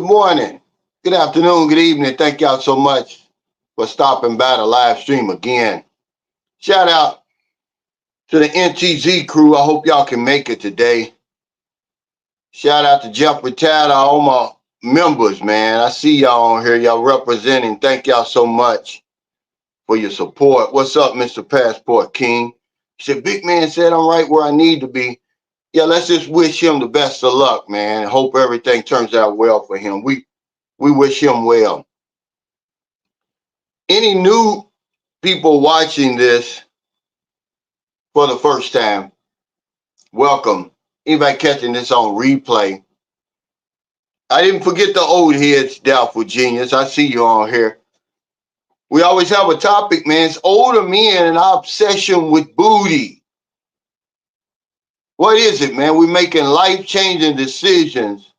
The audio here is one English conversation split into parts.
morning, good afternoon, good evening. Thank y'all so much for stopping by the live stream again. Shout out to the NTZ crew. I hope y'all can make it today. Shout out to Jeff Retired, all my members, man. I see y'all on here. Y'all representing. Thank y'all so much for your support. What's up, Mr. Passport King? He said, Big Man said I'm right where I need to be. Yeah, let's just wish him the best of luck, man. Hope everything turns out well for him. We wish him well. Any new people watching this for the first time, welcome. Anybody catching this on replay, I didn't forget the old heads, Doubtful Genius. I see you on here. We always have a topic, man. It's older men and our obsession with booty. What is it, man? We're making life-changing decisions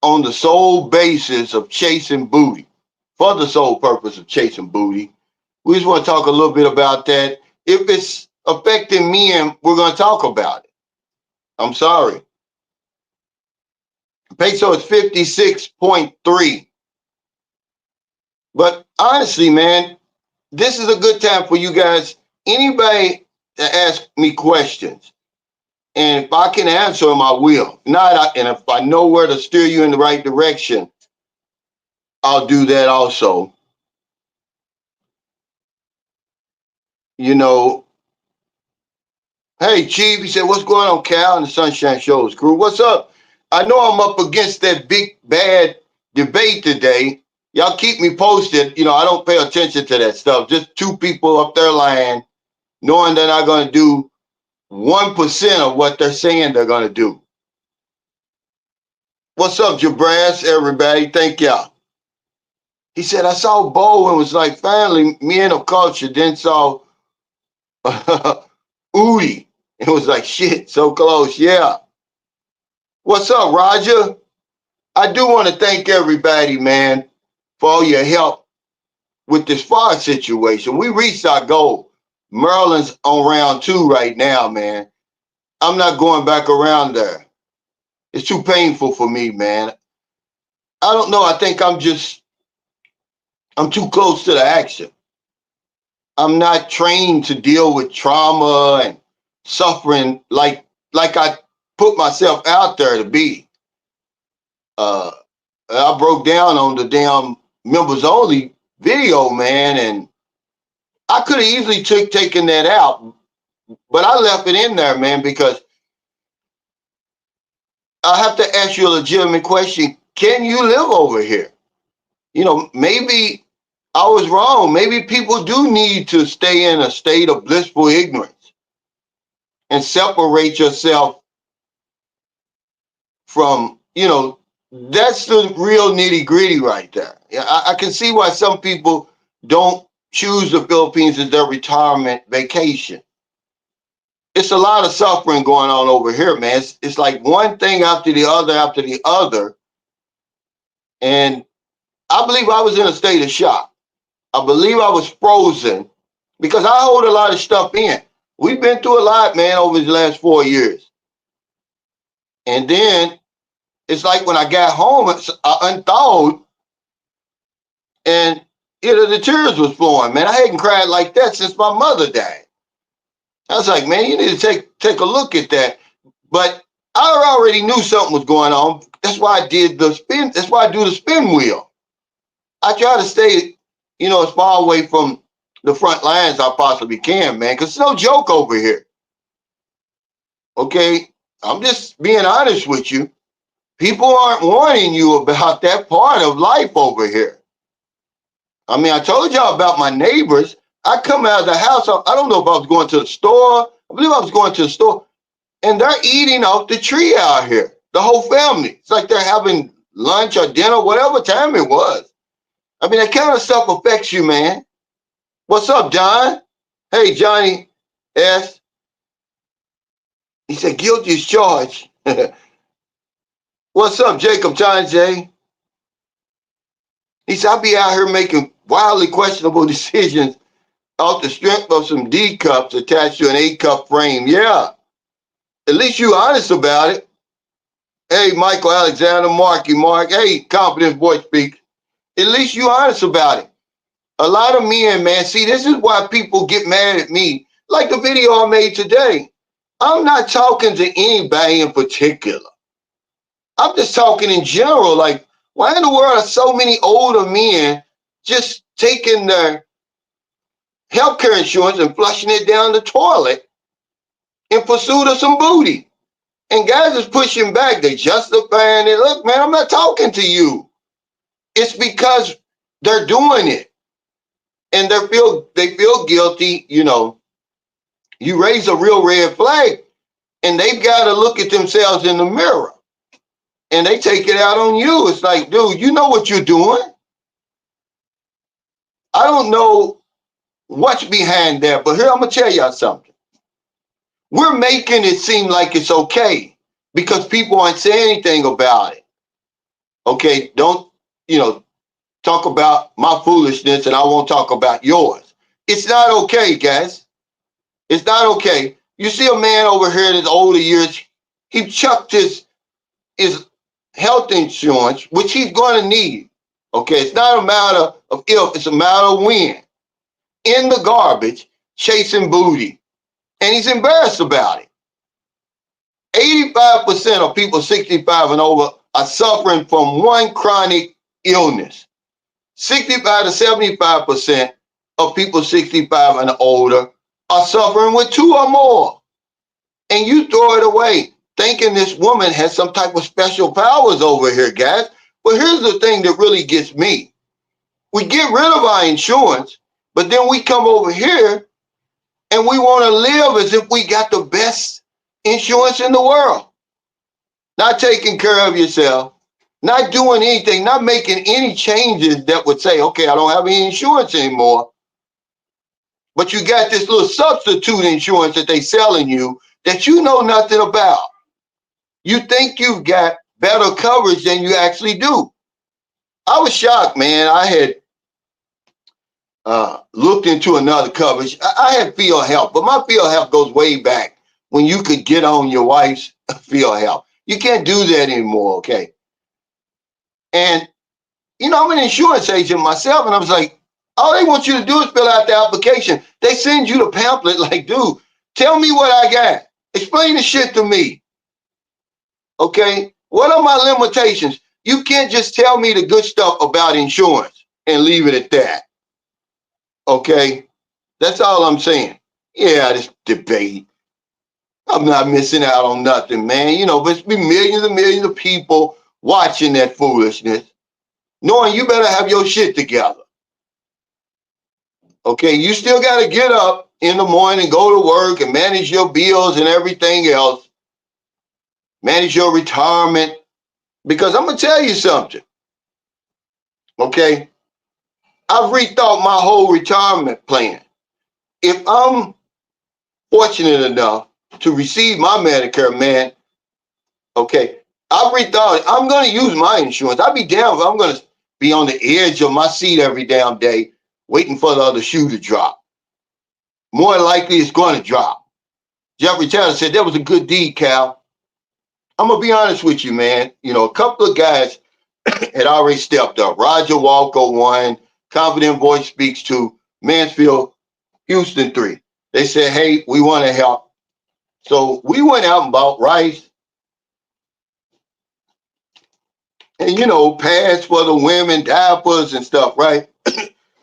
on the sole basis of chasing booty, for the sole purpose of chasing booty. We just want to talk a little bit about that. If it's affecting men, we're going to talk about it. I'm sorry. Peso is 56.3. But honestly, man, this is a good time for you guys, anybody to ask me questions. And if I can answer them, I will. And if I know where to steer you in the right direction, I'll do that also. You know, hey, Chief, he said, what's going on, Cal, and the Sunshine Shows crew? What's up? I know I'm up against that big, bad debate today. Y'all keep me posted. You know, I don't pay attention to that stuff. Just two people up there lying, knowing they're not going to do 1% of what they're saying they're going to do. What's up, Jabraz, everybody? Thank y'all. He said, I saw Bo and was like, finally, men of culture. Then saw Udi. It was like, shit, so close. Yeah. What's up, Roger? I do want to thank everybody, man, for all your help with this far situation. We reached our goal. Maryland's on round 2 right now, man. I'm not going back around there. It's too painful for me, man. I don't know. I think I'm too close to the action. I'm not trained to deal with trauma and suffering like I put myself out there to be. I broke down on the damn members only video, man, and I could have easily taken that out, but I left it in there, man, because I have to ask you a legitimate question. Can you live over here? You know, maybe I was wrong. Maybe people do need to stay in a state of blissful ignorance and separate yourself from, that's the real nitty gritty right there. I can see why some people don't choose the Philippines as their retirement vacation. It's a lot of suffering going on over here, man. It's like one thing after the other. And I believe I was in a state of shock. I believe I was frozen because I hold a lot of stuff in. We've been through a lot, man, over the last 4 years. And then it's like when I got home, I unthawed and the tears was flowing, man. I hadn't cried like that since my mother died. I was like, man, you need to take a look at that. But I already knew something was going on. That's why I did the spin. That's why I do the spin wheel. I try to stay, as far away from the front lines I possibly can, man, because it's no joke over here. Okay? I'm just being honest with you. People aren't warning you about that part of life over here. I mean, I told y'all about my neighbors. I come out of the house. I don't know if I was going to the store. I believe I was going to the store. And they're eating off the tree out here. The whole family. It's like they're having lunch or dinner, whatever time it was. I mean, that kind of stuff affects you, man. What's up, John? Hey, Johnny S. He said, guilty as charged. What's up, Jacob John J? He said, I'll be out here making wildly questionable decisions off the strength of some D cups attached to an A cup frame. Yeah. At least you're honest about it. Hey, Michael Alexander, Mark. Hey, confidence voice speaks. At least you honest about it. A lot of men, man, see, this is why people get mad at me. Like the video I made today. I'm not talking to anybody in particular. I'm just talking in general. Like, why in the world are so many older men just taking their healthcare insurance and flushing it down the toilet in pursuit of some booty? And guys is pushing back. They justifying it. Look, man, I'm not talking to you. It's because they're doing it. And they feel guilty, You raise a real red flag, and they've got to look at themselves in the mirror. And they take it out on you. It's like, dude, you know what you're doing. I don't know what's behind that, but here I'm gonna tell y'all something. We're making it seem like it's okay because people aren't saying anything about it. Okay, don't talk about my foolishness and I won't talk about yours. It's not okay, guys. It's not okay. You see a man over here in his older years, he chucked his health insurance, which he's going to need. Okay, it's not a matter of if, it's a matter of when. In the garbage, chasing booty. And he's embarrassed about it. 85% of people 65 and over are suffering from one chronic illness. 65 to 75% of people 65 and older are suffering with two or more. And you throw it away, thinking this woman has some type of special powers over here, guys. But here's the thing that really gets me. We get rid of our insurance, but then we come over here and we want to live as if we got the best insurance in the world. Not taking care of yourself, not doing anything, not making any changes that would say, okay, I don't have any insurance anymore. But you got this little substitute insurance that they selling you that you know nothing about. You think you've got better coverage than you actually do. I was shocked, man. I had looked into another coverage. I had field health, but my field health goes way back when you could get on your wife's field health. You can't do that anymore, okay? And, I'm an insurance agent myself, and I was like, all they want you to do is fill out the application. They send you the pamphlet like, dude, tell me what I got. Explain the shit to me, okay? What are my limitations? You can't just tell me the good stuff about insurance and leave it at that, okay? That's all I'm saying. Yeah, this debate. I'm not missing out on nothing, man. But it's be millions and millions of people watching that foolishness, knowing you better have your shit together. Okay, you still got to get up in the morning, go to work and manage your bills and everything else. Manage your retirement. Because I'm going to tell you something. Okay, I've rethought my whole retirement plan. If I'm fortunate enough to receive my Medicare, man, okay, I've rethought it. I'm going to use my insurance. I'll be damned if I'm going to be on the edge of my seat every damn day waiting for the other shoe to drop. More likely it's going to drop. Jeffrey Taylor said, that was a good deed, Cal. I'm going to be honest with you, man. A couple of guys had already stepped up. Roger Walker, 1, Confident Voice Speaks 2, Mansfield, Houston, 3. They said, hey, we want to help. So we went out and bought rice and, pads for the women, diapers and stuff, right?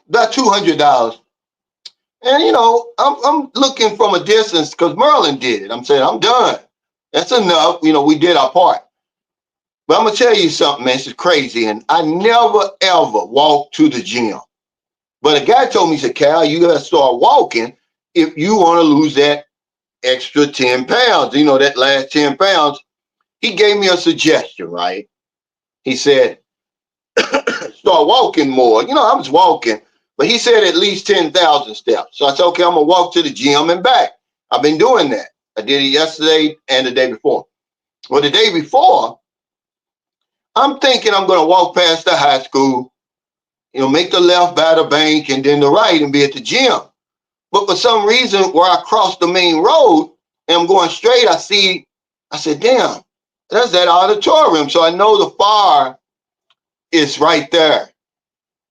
About $200. And, I'm looking from a distance because Merlin did it. I'm saying, I'm done. That's enough. We did our part. But I'm going to tell you something, man. This is crazy. And I never, ever walked to the gym. But a guy told me, he said, Cal, you got to start walking if you want to lose that extra 10 pounds, that last 10 pounds. He gave me a suggestion, right? He said, start walking more. I was walking, but he said at least 10,000 steps. So I said, okay, I'm going to walk to the gym and back. I've been doing that. I did it yesterday and the day before. Well, the day before, I'm thinking I'm going to walk past the high school, make the left by the bank and then the right and be at the gym. But for some reason, where I crossed the main road and I'm going straight, I said, damn, That's that auditorium. So I know the fire is right there.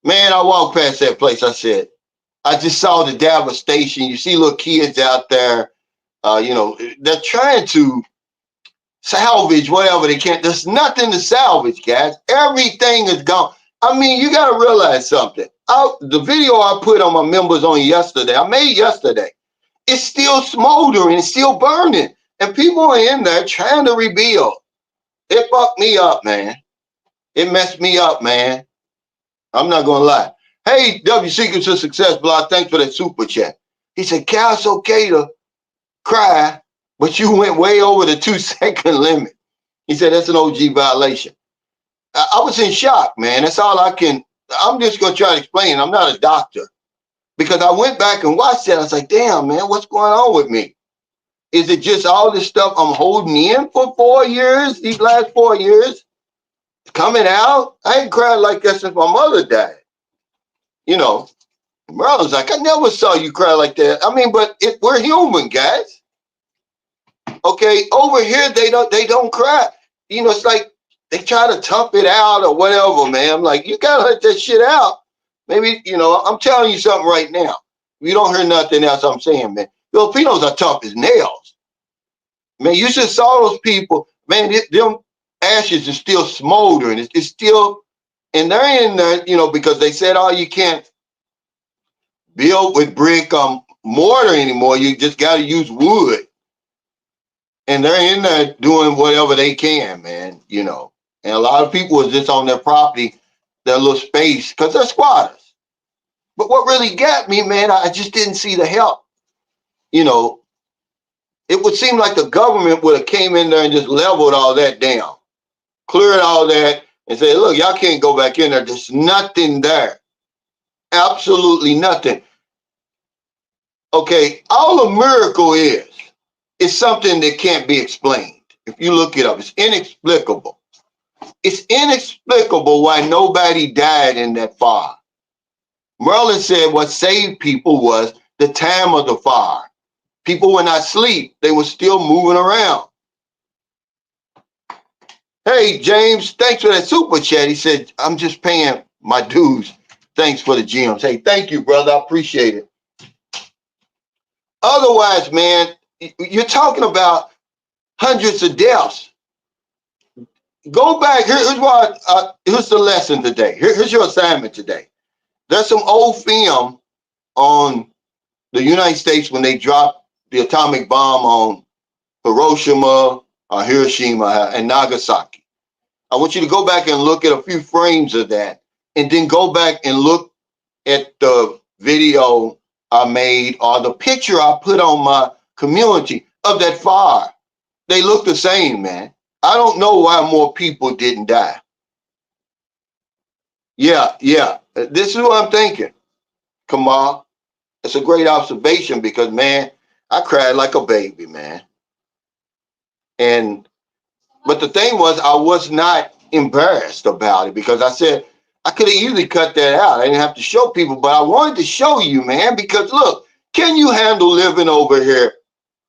Man, I walked past that place. I said, I just saw the devastation. You see little kids out there, they're trying to salvage whatever they can. There's nothing to salvage, guys. Everything is gone. I mean, you got to realize something. The video I put on my members on yesterday, I made yesterday, it's still smoldering, it's still burning. And people are in there trying to rebuild. It fucked me up, man. It messed me up, man. I'm not going to lie. Hey, W Secrets to Success Blog, thanks for that super chat. He said, Cal, it's okay to cry, but you went way over the 2-second limit. He said, that's an OG violation. I was in shock, man. That's all I'm just going to try to explain. I'm not a doctor. Because I went back and watched that. I was like, damn, man, what's going on with me? Is it just all this stuff I'm holding in for 4 years, these last 4 years? Coming out? I ain't cried like that since my mother died. You know, Merlin's like, I never saw you cry like that. I mean, but we're human, guys. Okay, over here they don't cry. You know, it's like they try to tough it out or whatever, man. I'm like, you gotta let that shit out. Maybe, I'm telling you something right now. You don't hear nothing else I'm saying, man. Filipinos are tough as nails. Man, you just saw those people, man, them ashes is still smoldering. It's still, and they're in there, because they said, oh, you can't build with brick mortar anymore. You just got to use wood. And they're in there doing whatever they can, man, And a lot of people is just on their property, their little space, because they're squatters. But what really got me, man, I just didn't see the help. It would seem like the government would have came in there and just leveled all that down, cleared all that, and say, look, y'all can't go back in there. There's nothing there. Absolutely nothing. Okay, all a miracle is something that can't be explained. If you look it up, it's inexplicable. It's inexplicable why nobody died in that fire. Merlin said what saved people was the time of the fire. People were not asleep. They were still moving around. Hey, James, thanks for that super chat. He said, I'm just paying my dues. Thanks for the gems. Hey, thank you, brother. I appreciate it. Otherwise, man, you're talking about hundreds of deaths. Go back. Here's the lesson today. Here's your assignment today. There's some old film on the United States when they dropped the atomic bomb on Hiroshima, and Nagasaki. I want you to go back and look at a few frames of that, and then go back and look at the video I made or the picture I put on my community of that fire. They look the same, man. I don't know why more people didn't die. Yeah. This is what I'm thinking, Kamal. It's a great observation because, man, I cried like a baby, man. But the thing was, I was not embarrassed about it because I said I could have easily cut that out. I didn't have to show people, but I wanted to show you, man, because look, can you handle living over here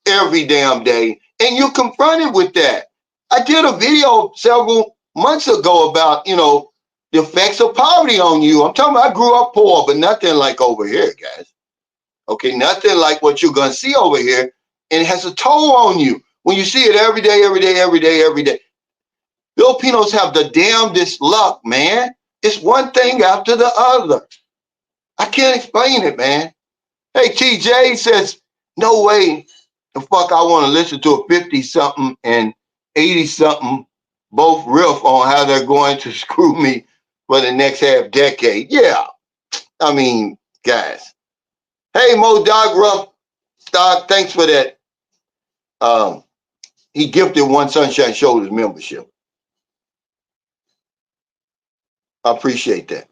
every damn day? And you're confronted with that. I did a video several months ago about, the effects of poverty on you. I'm talking about I grew up poor, but nothing like over here, guys. Okay, nothing like what you're going to see over here. And it has a toll on you when you see it every day, every day, every day, every day. Filipinos have the damnedest luck, man. It's one thing after the other. I can't explain it, man. Hey, TJ says, no way the fuck I want to listen to a 50-something and 80-something both riff on how they're going to screw me for the next half decade. Yeah, I mean, guys. Hey, Mo Dog Rough Stock, thanks for that. He gifted One Sunshine Shoulders membership. I appreciate that.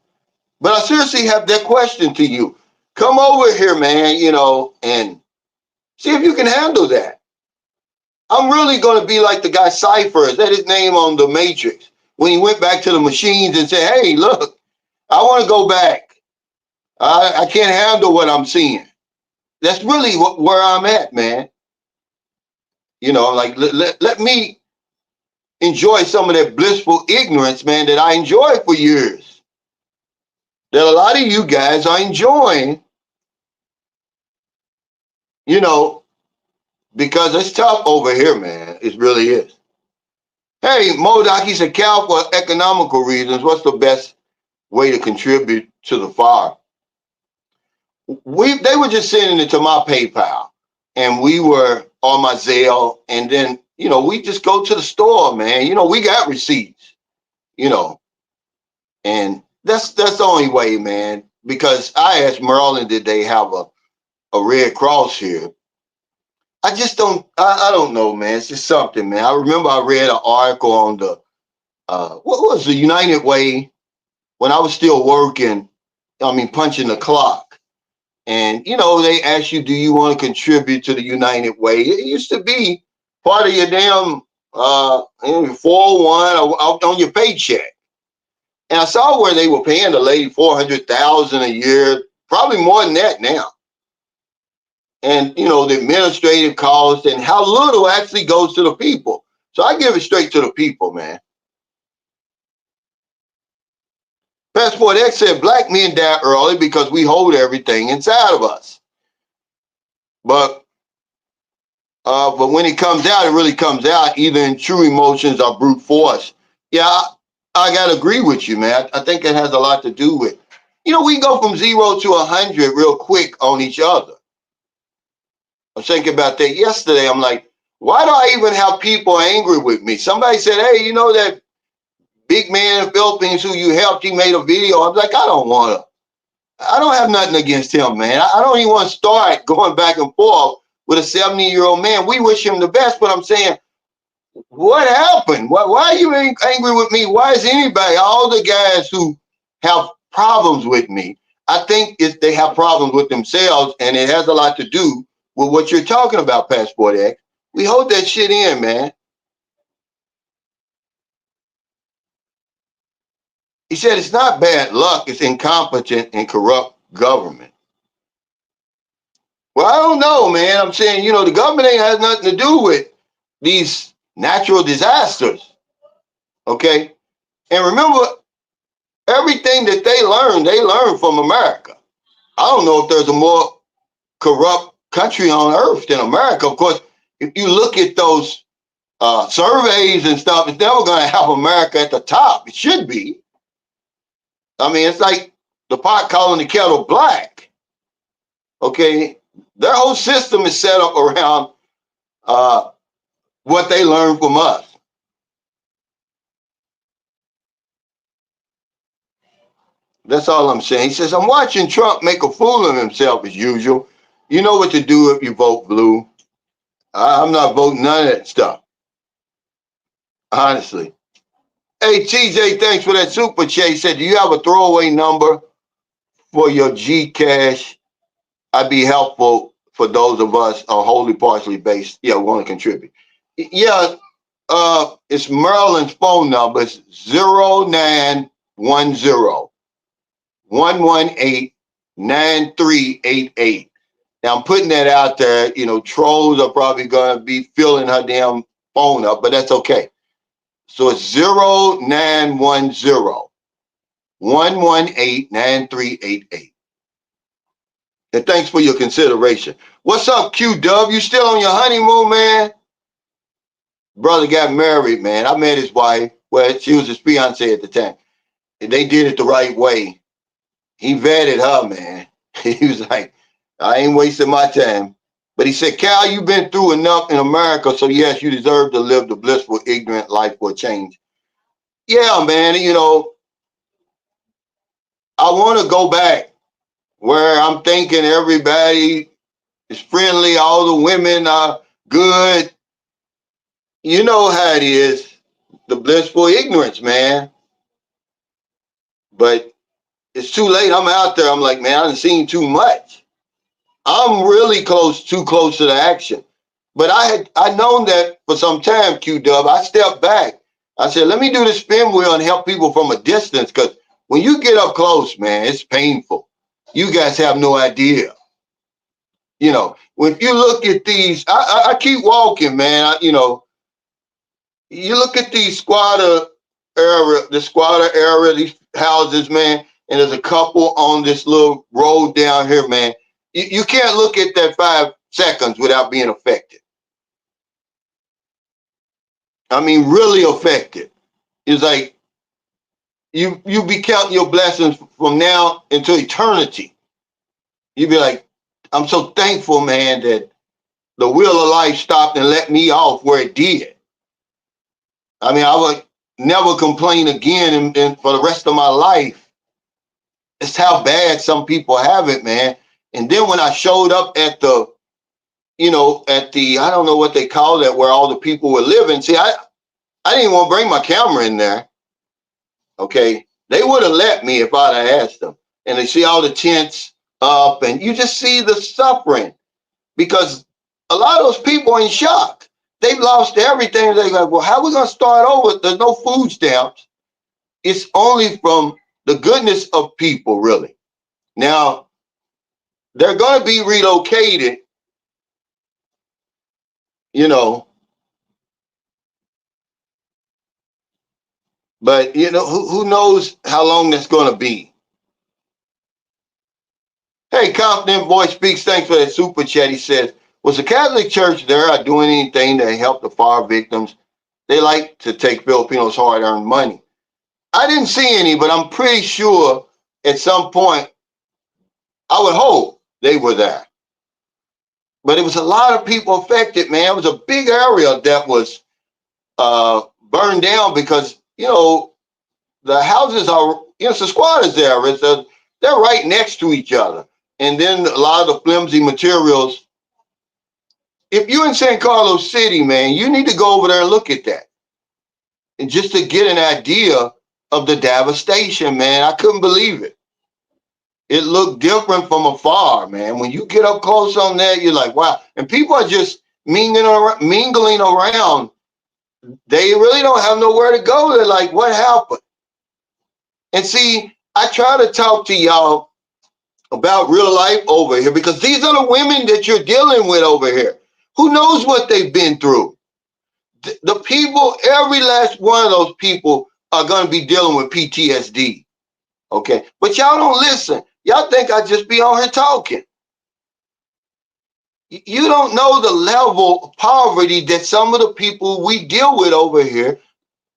But I seriously have that question to you. Come over here, man, and see if you can handle that. I'm really going to be like the guy Cypher. Is that his name on The Matrix? When he went back to the machines and said, hey, look, I want to go back. I can't handle what I'm seeing. That's really where I'm at, man. Like let me enjoy some of that blissful ignorance, man, that I enjoyed for years. That a lot of you guys are enjoying, you know, because it's tough over here, man. It really is. Hey, Modoc, he said, Cal, for economical reasons, what's the best way to contribute to the fire? They were just sending it to my PayPal, and we were on my Zelle, and then we just go to the store, man. We got receipts, you know, and that's the only way, man. Because I asked Maryland, did they have a Red Cross here? I just don't. I don't know, man. It's just something, man. I remember I read an article on the what was the United Way when I was still working. I mean, punching the clock. And, they ask you, do you want to contribute to the United Way? It used to be part of your damn 401 on your paycheck. And I saw where they were paying the lady $400,000 a year, probably more than that now. And, the administrative cost and how little actually goes to the people. So I give it straight to the people, man. Passport X said black men die early because we hold everything inside of us. But when it comes out, it really comes out either in true emotions or brute force. Yeah, I got to agree with you, man. I think it has a lot to do with, we go from 0 to 100 real quick on each other. I was thinking about that yesterday. I'm like, why do I even have people angry with me? Somebody said, hey, that big man in the Philippines who you helped, he made a video. I'm like, I don't have nothing against him, man. I don't even want to start going back and forth with a 70-year-old man. We wish him the best, but I'm saying, what happened? Why are you angry with me? Why is anybody, all the guys who have problems with me, I think they have problems with themselves, and it has a lot to do with what you're talking about, Passport X. We hold that shit in, man. He said it's not bad luck, it's incompetent and corrupt government. Well, I don't know, man. I'm saying, the government ain't has nothing to do with these natural disasters. Okay? And remember, everything that they learn from America. I don't know if there's a more corrupt country on earth than America. Of course, if you look at those surveys and stuff, it's never going to have America at the top. It should be. I mean, it's like the pot calling the kettle black. Okay? Their whole system is set up around what they learn from us. That's all I'm saying. He says, I'm watching Trump make a fool of himself as usual. You know what to do if you vote blue. I'm not voting none of that stuff. Honestly. Hey, TJ, thanks for that super chat. He said, do you have a throwaway number for your Gcash? I'd be helpful for those of us wholly partially based. Yeah, want to contribute. Yeah, it's Maryland's phone number. It's 0910 118 9388. Now I'm putting that out there. Trolls are probably going to be filling her damn phone up, but that's okay. So it's 0910 118 9388. And thanks for your consideration. What's up, QW? You still on your honeymoon, man? Brother got married, man. I met his wife. Well, she was his fiance at the time. And they did it the right way. He vetted her, man. He was like, I ain't wasting my time. But he said, Cal, you've been through enough in America, so yes, you deserve to live the blissful, ignorant life for a change. Yeah, man, I want to go back where I'm thinking everybody is friendly, all the women are good. You know how it is, the blissful ignorance, man. But it's too late. I'm out there. I'm like, man, I done seen too much. I'm really too close to the action. But I known that for some time, QW. I stepped back. I said, let me do the spin wheel and help people from a distance, because when you get up close, man, it's painful. You guys have no idea. When you look at these, I keep walking, man. You look at these squatter area, these houses, man, and there's a couple on this little road down here, man. You can't look at that 5 seconds without being affected. I mean, really affected. It's like you be counting your blessings from now until eternity. You be like, I'm so thankful, man, that the wheel of life stopped and let me off where it did. I mean, I would never complain again and for the rest of my life. It's how bad some people have it, man. And then when I showed up at the, at the, I don't know what they call that, where all the people were living. See, I didn't want to bring my camera in there. Okay. They would have let me if I'd have asked them. And they see all the tents up and you just see the suffering because a lot of those people are in shock. They've lost everything. They're like, well, how are we going to start over? There's no food stamps. It's only from the goodness of people, really. Now, they're going to be relocated, you know, but, who knows how long that's going to be. Hey, Confident Voice Speaks. Thanks for that super chat. He says, was the Catholic Church there doing anything to help the fire victims? They like to take Filipinos' hard-earned money. I didn't see any, but I'm pretty sure at some point, I would hope they were there. But it was a lot of people affected, man. It was a big area that was burned down because, the houses are, it's the squatters there. They're right next to each other. And then a lot of the flimsy materials. If you're in San Carlos City, man, you need to go over there and look at that. And just to get an idea of the devastation, man, I couldn't believe it. It looked different from afar, man. When you get up close on that, you're like, wow. And people are just mingling around. They really don't have nowhere to go. They're like, what happened? And see, I try to talk to y'all about real life over here because these are the women that you're dealing with over here. Who knows what they've been through? The people, every last one of those people are going to be dealing with PTSD. Okay. But y'all don't listen. Y'all think I just be on here talking. You don't know the level of poverty that some of the people we deal with over here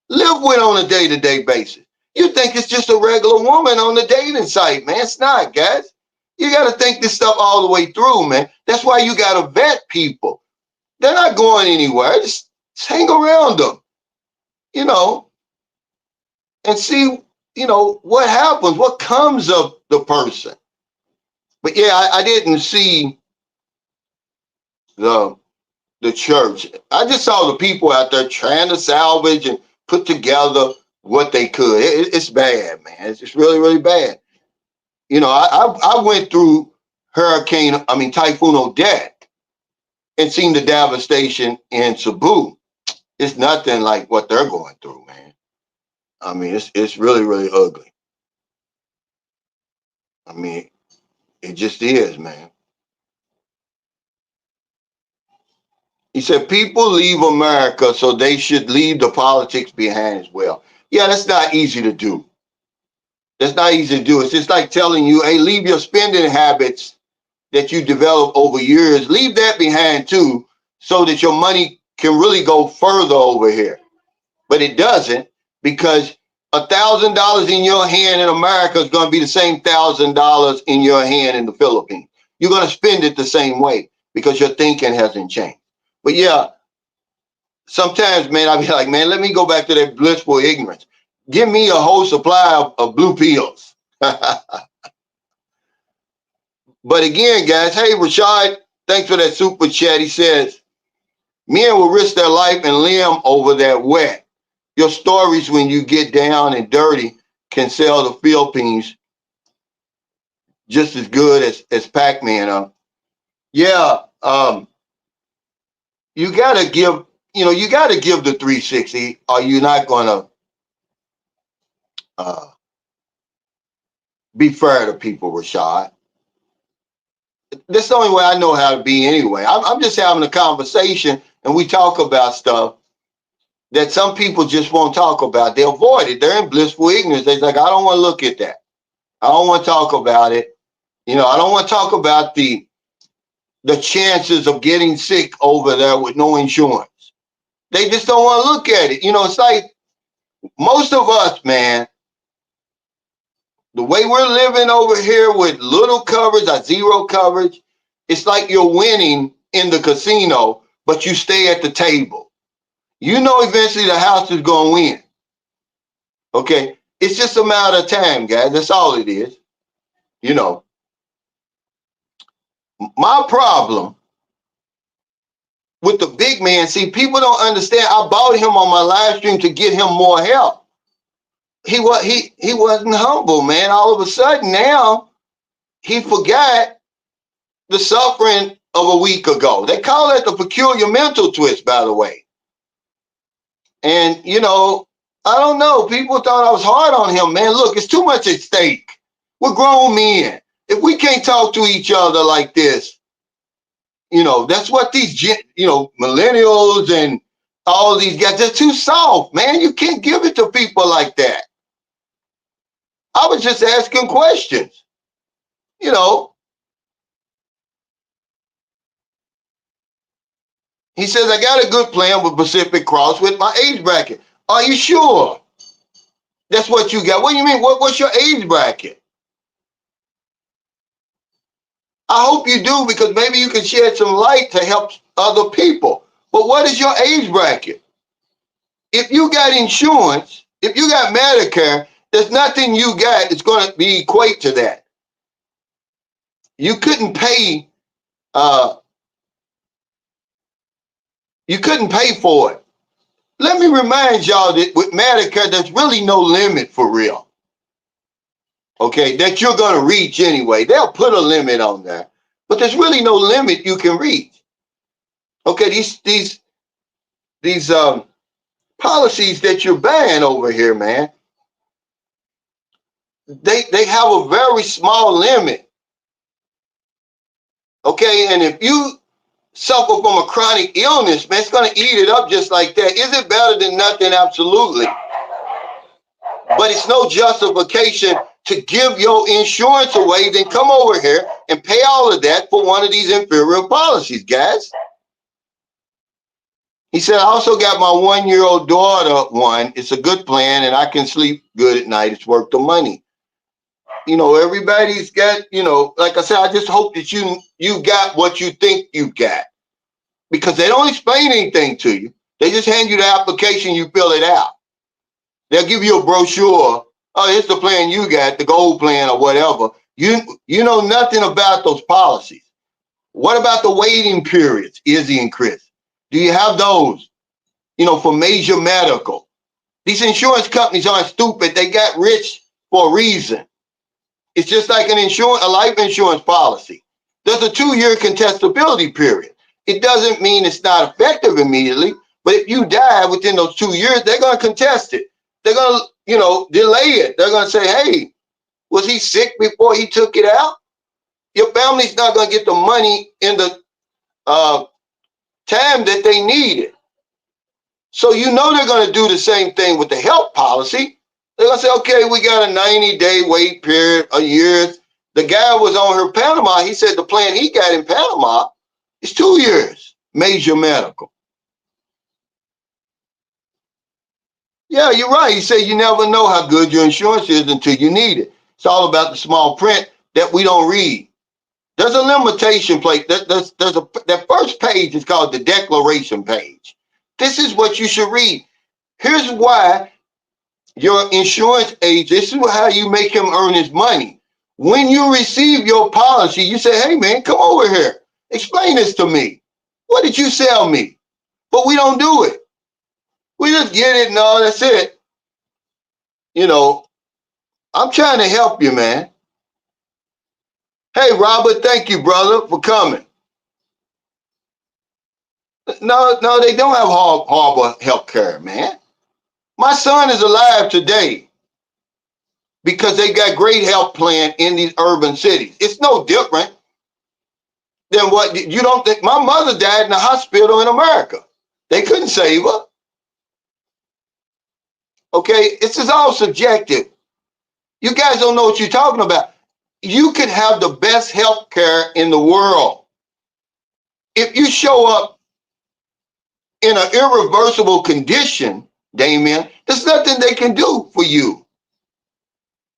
live with on a day-to-day basis. You think it's just a regular woman on the dating site, man. It's not, guys. You got to think this stuff all the way through, man. That's why you got to vet people. They're not going anywhere. Just hang around them, you know, and see, what happens, what comes of the person. But yeah, I didn't see the the church. I just saw the people out there trying to salvage and put together what they could. It's bad, man. It's really, really bad. I went through Typhoon Odette and seen the devastation in Cebu. It's nothing like what they're going through, man. I mean, it's really, really ugly. I mean, it just is, man. He said people leave America, so they should leave the politics behind as well. Yeah, that's not easy to do. That's not easy to do. It's just like telling you, hey, leave your spending habits that you develop over years, leave that behind too, so that your money can really go further over here. But it doesn't because $1,000 in your hand in America is going to be the same $1,000 in your hand in the Philippines. You're going to spend it the same way because your thinking hasn't changed. But yeah, sometimes, man, I'll be like, man, let me go back to that blissful ignorance. Give me a whole supply of blue pills. But again, guys, hey, Rashad, thanks for that super chat. He says, men will risk their life and limb over that wet. Your stories when you get down and dirty can sell the Philippines just as good as Pac-Man. Yeah, you gotta give, the 360, or you're not gonna uh, be fair to people, Rashad. That's the only way I know how to be anyway. I'm just having a conversation and we talk about stuff. that some people just won't talk about. They avoid it. They're in blissful ignorance. They're like, I don't want to look at that. I don't want to talk about it. I don't want to talk about the chances of getting sick over there with no insurance. They just don't want to look at it. It's like most of us, man, the way we're living over here with little coverage or zero coverage, it's like you're winning in the casino, but you stay at the table. Eventually the house is going to win. Okay? It's just a matter of time, guys. That's all it is. My problem with the big man, see, people don't understand. I bought him on my live stream to get him more help. He wasn't humble, man. All of a sudden now he forgot the suffering of a week ago. They call that the peculiar mental twist, by the way. And I don't know. People thought I was hard on him, man. Look, it's too much at stake. We're grown men. If we can't talk to each other like this, that's what these millennials and all these guys, they're too soft, man. You can't give it to people like that. I was just asking questions. He says, I got a good plan with Pacific Cross with my age bracket. Are you sure that's what you got? What do you mean? What's your age bracket? I hope you do, because maybe you can shed some light to help other people. But what is your age bracket? If you got insurance, if you got Medicare, there's nothing you got that's going to be equate to that. You couldn't pay. You couldn't pay for it. Let me remind y'all that with Medicare, there's really no limit for real. Okay, that you're going to reach anyway. They'll put a limit on there, but there's really no limit you can reach. Okay, these policies that you're buying over here, man, they have a very small limit. Okay, and if you suffer from a chronic illness, man, it's going to eat it up just like that. Is it better than nothing? Absolutely. But it's no justification to give your insurance away, then come over here and pay all of that for one of these inferior policies, guys. He said, I also got my 1-year-old daughter one. It's a good plan, and I can sleep good at night. It's worth the money. Everybody's got, like I said, I just hope that you got what you think you got, because they don't explain anything to you. They just hand you the application, you fill it out. They'll give you a brochure. Oh, here's the plan you got, the gold plan or whatever. You know nothing about those policies. What about the waiting periods, Izzy and Chris? Do you have those, for major medical? These insurance companies aren't stupid. They got rich for a reason. It's just like a life insurance policy. There's a 2-year contestability period. It doesn't mean it's not effective immediately, but if you die within those 2 years, they're going to contest it. They're going to, delay it. They're going to say, hey, was he sick before he took it out? Your family's not going to get the money in the time that they need it. So they're going to do the same thing with the health policy. They're going to say, okay, we got a 90-day wait period, a year. The guy was on her Panama. He said the plan he got in Panama is 2 years, major medical. Yeah, you're right. He said you never know how good your insurance is until you need it. It's all about the small print that we don't read. There's a limitation plate. That first page is called the declaration page. This is what you should read. Here's why your insurance agent, this is how you make him earn his money. When you receive your policy, you say, hey, man, come over here. Explain this to me. What did you sell me? But we don't do it. We just get it and all, that's it. I'm trying to help you, man. Hey, Robert, thank you, brother, for coming. No, they don't have horrible health care, man. My son is alive today because they got great health plan in these urban cities. It's no different than what you don't think. My mother died in a hospital in America. They couldn't save her. Okay, this is all subjective. You guys don't know what you're talking about. You could have the best health care in the world. If you show up in an irreversible condition, Damien, there's nothing they can do for you.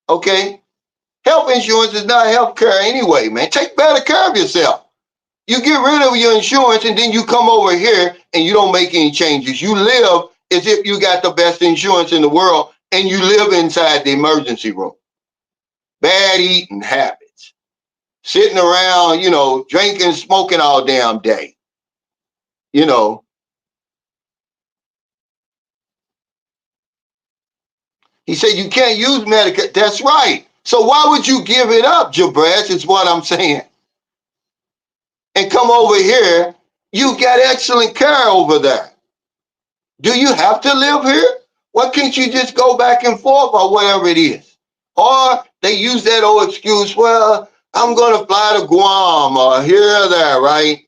Okay? Health insurance is not health care anyway, man. Take better care of yourself. You get rid of your insurance and then you come over here and you don't make any changes. You live as if you got the best insurance in the world and you live inside the emergency room. Bad eating habits, sitting around, drinking, smoking all damn day. You know, he said you can't use Medicare. That's right. So why would you give it up, Jabraz, is what I'm saying. And come over here, you got excellent care over there. Do you have to live here? Why can't you just go back and forth or whatever it is? Or they use that old excuse, well, I'm going to fly to Guam or here or there, right?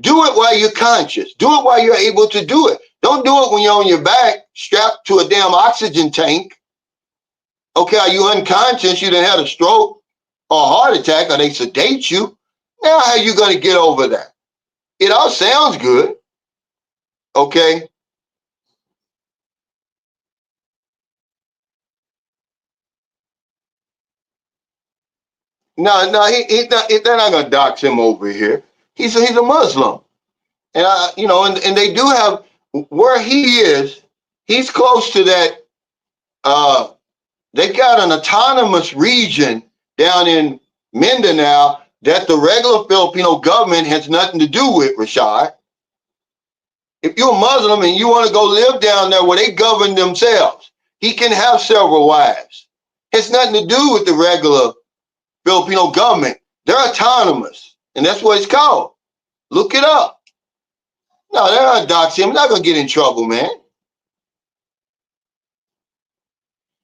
Do it while you're conscious. Do it while you're able to do it. Don't do it when you're on your back, strapped to a damn oxygen tank. Okay, are you unconscious? You done had a stroke or a heart attack or they sedate you. Now how are you going to get over that? It all sounds good. Okay. No, they're not gonna dox him over here. He's a Muslim, and and they do have where he is. He's close to that. They got an autonomous region down in Mindanao that the regular Filipino government has nothing to do with. Rashad, if you're a Muslim and you want to go live down there where they govern themselves, he can have several wives. It's nothing to do with the regular Filipino government. They're autonomous, and that's what it's called. Look it up. No, they're not doxing him. They're not gonna get in trouble, man.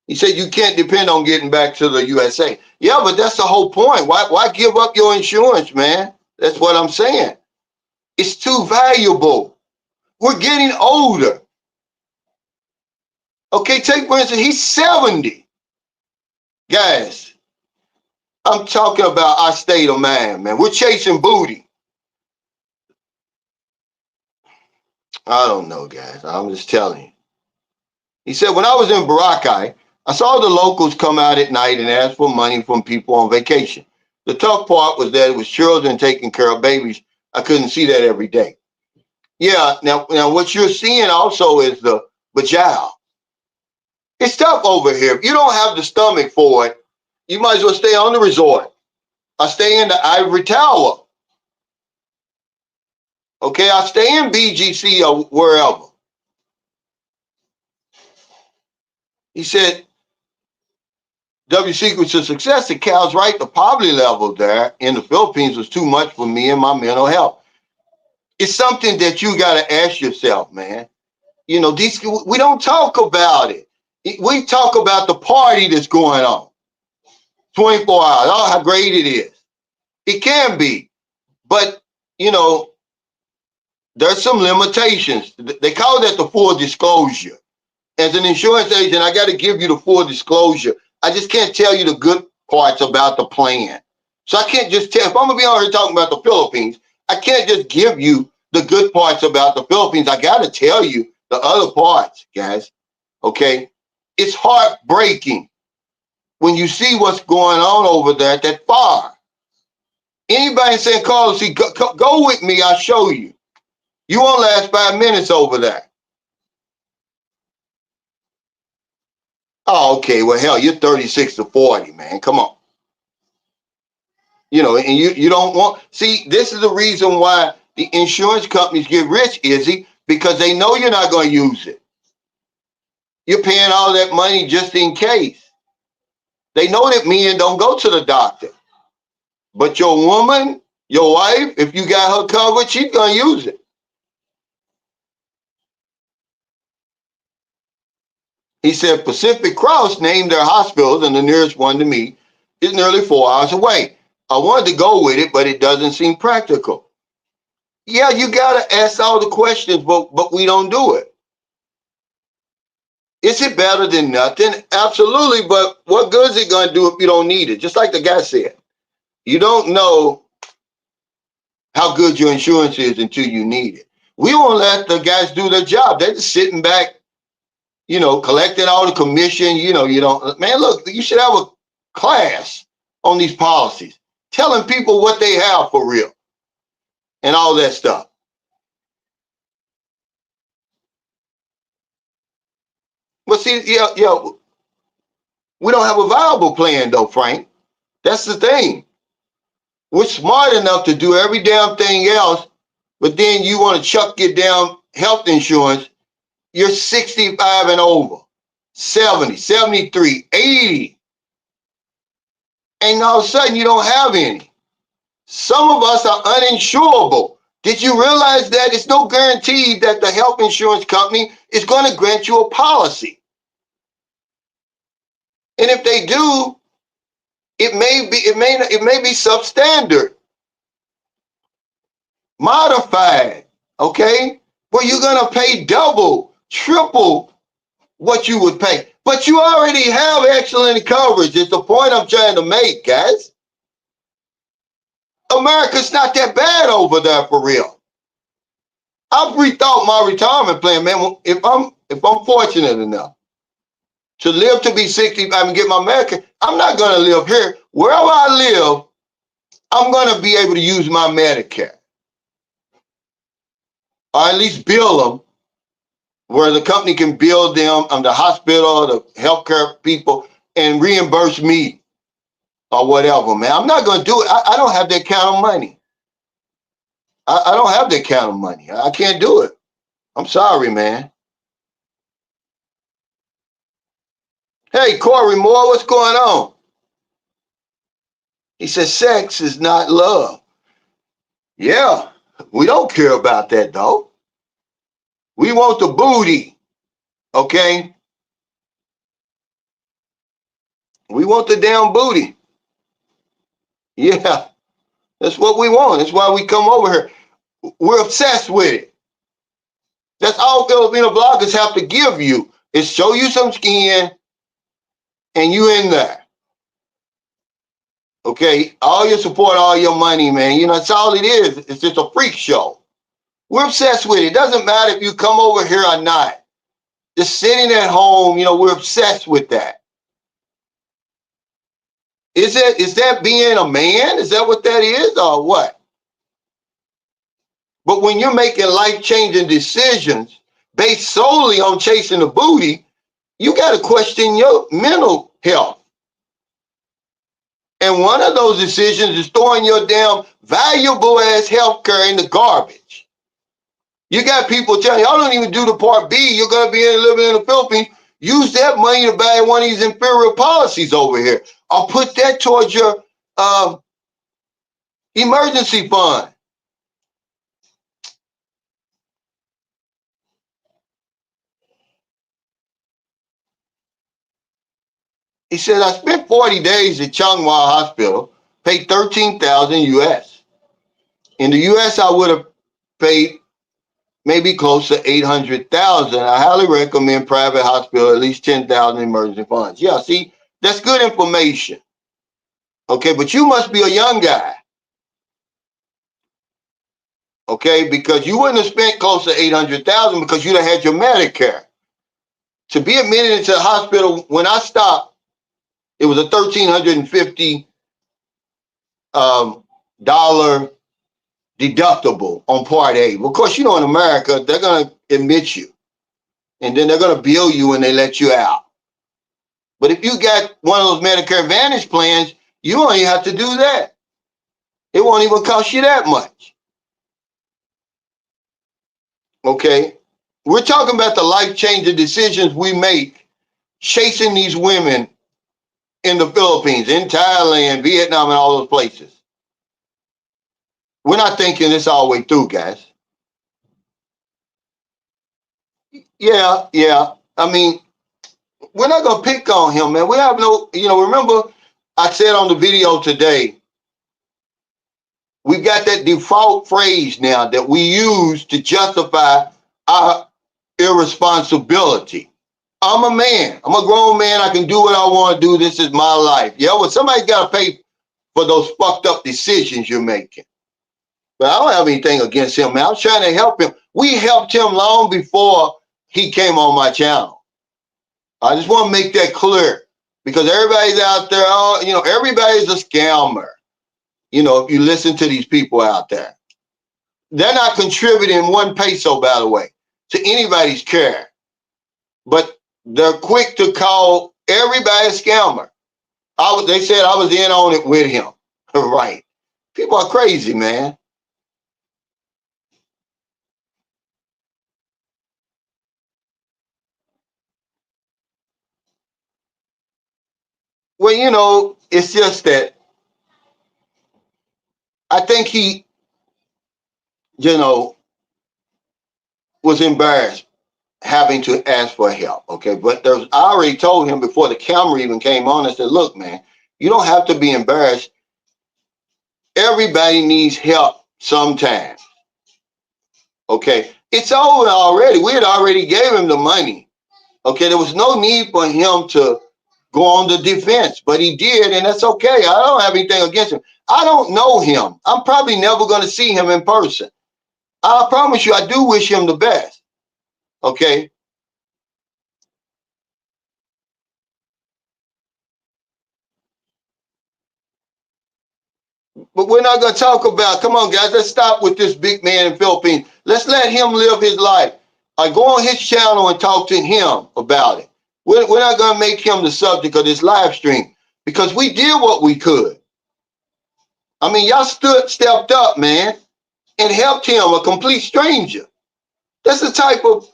He said you can't depend on getting back to the USA. Yeah, but that's the whole point. Why give up your insurance, man? That's what I'm saying. It's too valuable. We're getting older. Okay, take for instance, he's 70. Guys, I'm talking about our state of mind, man. We're chasing booty. I don't know, guys. I'm just telling you. He said, when I was in Boracay, I saw the locals come out at night and ask for money from people on vacation. The tough part was that it was children taking care of babies. I couldn't see that every day. Yeah, now what you're seeing also is the bajau. It's tough over here. If you don't have the stomach for it, you might as well stay on the resort or stay in the ivory tower. Okay, I stay in BGC or wherever. He said, W secrets of success, the Cal's right, the poverty level there in the Philippines was too much for me and my mental health. It's something that you got to ask yourself, man. We don't talk about it. We talk about the party that's going on 24 hours, oh, how great it is. It can be, but, there's some limitations. They call that the full disclosure. As an insurance agent, I got to give you the full disclosure. I just can't tell you the good parts about the plan. So I can't just tell, if I'm gonna be on here talking about the Philippines, I can't just give you the good parts about the Philippines. I got to tell you the other parts, guys. Okay? It's heartbreaking when you see what's going on over there at that far. Anybody saying, Carlos, go with me, I'll show you. You won't last 5 minutes over there. Oh, okay. Well, hell, you're 36 to 40, man. Come on. And you don't want, see, this is the reason why the insurance companies get rich, Izzy, because they know you're not going to use it. You're paying all that money just in case. They know that men don't go to the doctor. But your woman, your wife, if you got her covered, she's going to use it. He said Pacific Cross named their hospitals, and the nearest one to me is nearly 4 hours away. I wanted to go with it, but it doesn't seem practical. Yeah, you got to ask all the questions, but we don't do it. Is it better than nothing? Absolutely, but what good is it going to do if you don't need it? Just like the guy said, you don't know how good your insurance is until you need it. We won't let the guys do their job. They're just sitting back, collecting all the commission. You don't, man, look, you should have a class on these policies, telling people what they have for real and all that stuff. But see, we don't have a viable plan though, Frank. That's the thing. We're smart enough to do every damn thing else, but then you want to chuck your damn health insurance. You're 65 and over, 70, 73, 80, and all of a sudden you don't have any. Some of us are uninsurable. Did you realize that it's no guarantee that the health insurance company is going to grant you a policy? And if they do, it may be substandard, modified, okay? Where you're gonna pay double, triple what you would pay. But you already have excellent coverage. It's the point I'm trying to make, guys. America's not that bad over there for real. I've rethought my retirement plan, man. If I'm fortunate enough to live to be 65 and get my Medicare, I'm not gonna live here. Wherever I live, I'm gonna be able to use my Medicare. Or at least bill them where the company can bill them, the hospital, the healthcare people, and reimburse me or whatever, man. I'm not going to do it. I don't have that kind of money. I don't have that kind of money. I can't do it. I'm sorry, man. Hey, Corey Moore, what's going on? He says sex is not love. Yeah, we don't care about that, though. We want the booty, okay? We want the damn booty. Yeah, that's what we want. That's why we come over here. We're obsessed with it. That's all Filipino bloggers have to give you is show you some skin and you in there. Okay, all your support, all your money, man. That's all it is. It's just a freak show. We're obsessed with it. It doesn't matter if you come over here or not. Just sitting at home, we're obsessed with that. Is that being a man? Is that what that is or what? But when you're making life-changing decisions based solely on chasing the booty, you got to question your mental health. And one of those decisions is throwing your damn valuable ass healthcare in the garbage. You got people telling you, I don't even do the part B. You're going to be living in the Philippines. Use that money to buy one of these inferior policies over here. Or put that towards your emergency fund. He said, I spent 40 days at Changwa Hospital, paid 13,000 US. In the US, I would have paid maybe close to 800,000. I highly recommend private hospital, at least 10,000 emergency funds. Yeah, see, that's good information. Okay, but you must be a young guy. Okay, because you wouldn't have spent close to 800,000 because you'd have had your Medicare. To be admitted into the hospital, when I stopped, it was a $1,350 dollar deductible on Part A. Of course, in America, they're going to admit you. And then they're going to bill you when they let you out. But if you got one of those Medicare Advantage plans, you only have to do that. It won't even cost you that much. Okay? We're talking about the life-changing decisions we make chasing these women in the Philippines, in Thailand, Vietnam, and all those places. We're not thinking this all the way through, guys. Yeah. I mean, we're not going to pick on him, man. We have no, remember I said on the video today, we've got that default phrase now that we use to justify our irresponsibility. I'm a man. I'm a grown man. I can do what I want to do. This is my life. Yeah, well, somebody's got to pay for those fucked up decisions you're making. But I don't have anything against him, man. I'm trying to help him. We helped him long before he came on my channel. I just want to make that clear because everybody's out there, oh, everybody's a scammer. If you listen to these people out there, they're not contributing 1 peso, by the way, to anybody's care. But they're quick to call everybody a scammer. They said I was in on it with him. Right. People are crazy, man. Well, it's just that I think he, you know, was embarrassed having to ask for help. Okay. But I already told him before the camera even came on, I said, look, man, you don't have to be embarrassed. Everybody needs help sometimes. Okay. It's over already. We had already gave him the money. Okay. There was no need for him to go on the defense, but he did, and that's okay. I don't have anything against him. I don't know him. I'm probably never going to see him in person. I promise you, I do wish him the best. Okay. But we're not going to talk about, come on, guys, let's stop with this big man in the Philippines. Let's let him live his life. I go on his channel and talk to him about it. We're not going to make him the subject of this live stream because we did what we could. I mean, y'all stepped up, man, and helped him, a complete stranger. That's the type of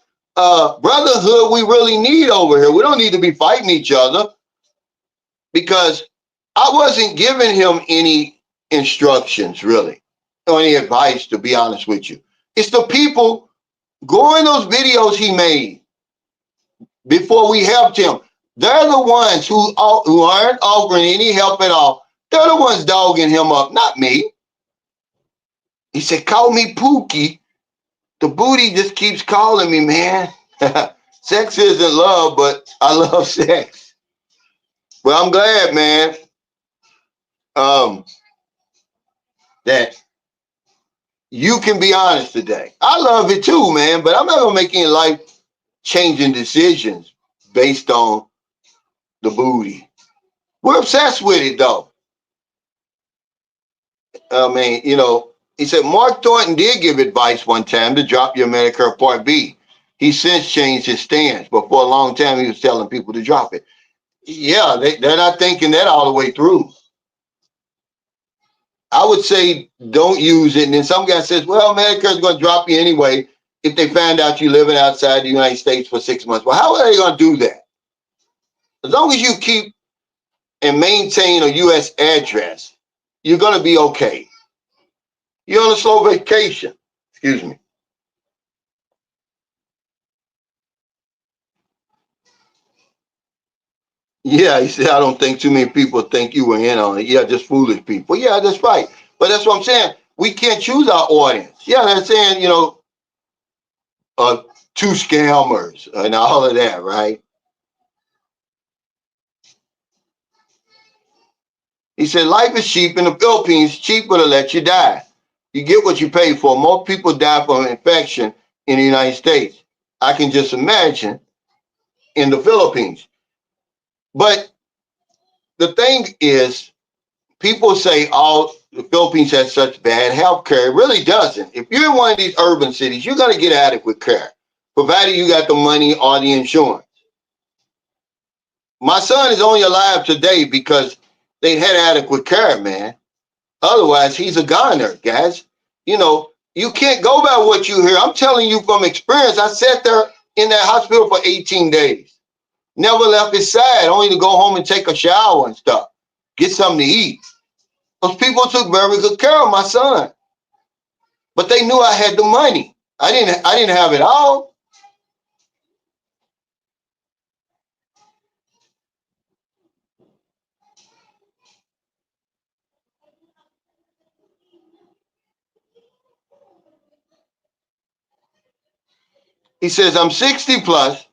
brotherhood we really need over here. We don't need to be fighting each other because I wasn't giving him any instructions, really, or any advice, to be honest with you. It's the people going those videos he made before we helped him. They're the ones who aren't offering any help at all. They're the ones dogging him up, not me. He said, call me Pookie. The booty just keeps calling me, man. Sex isn't love, but I love sex. Well, I'm glad, man, um, that you can be honest today. I love it too, man, but I'm not gonna make any life changing decisions based on the booty. We're obsessed with it though. I mean, he said Mark Thornton did give advice one time to drop your Medicare Part B. He since changed his stance, but for a long time he was telling people to drop it. Yeah, they're not thinking that all the way through. I would say don't use it. And then some guy says, well, Medicare is going to drop you anyway if they find out you're living outside the United States for 6 months. Well, how are they going to do that? As long as you keep and maintain a U.S. address, you're going to be okay. You're on a slow vacation. Excuse me. Yeah, he said, I don't think too many people think you were in on it. Yeah, just foolish people. Yeah, that's right. But that's what I'm saying. We can't choose our audience. Yeah, they're saying, uh, two scammers and all of that, right? He said, life is cheap in the Philippines, cheaper to let you die. You get what you pay for. More people die from infection in the United States. I can just imagine in the Philippines. But the thing is, people say, oh, the Philippines has such bad health care. It really doesn't. If you're in one of these urban cities, you're going to get adequate care, provided you got the money or the insurance. My son is only alive today because they had adequate care, man. Otherwise, he's a goner, guys. You can't go by what you hear. I'm telling you from experience. I sat there in that hospital for 18 days. Never left his side, only to go home and take a shower and stuff. Get something to eat. Those people took very good care of my son. But they knew I had the money. I didn't have it all. He says, I'm 60 plus.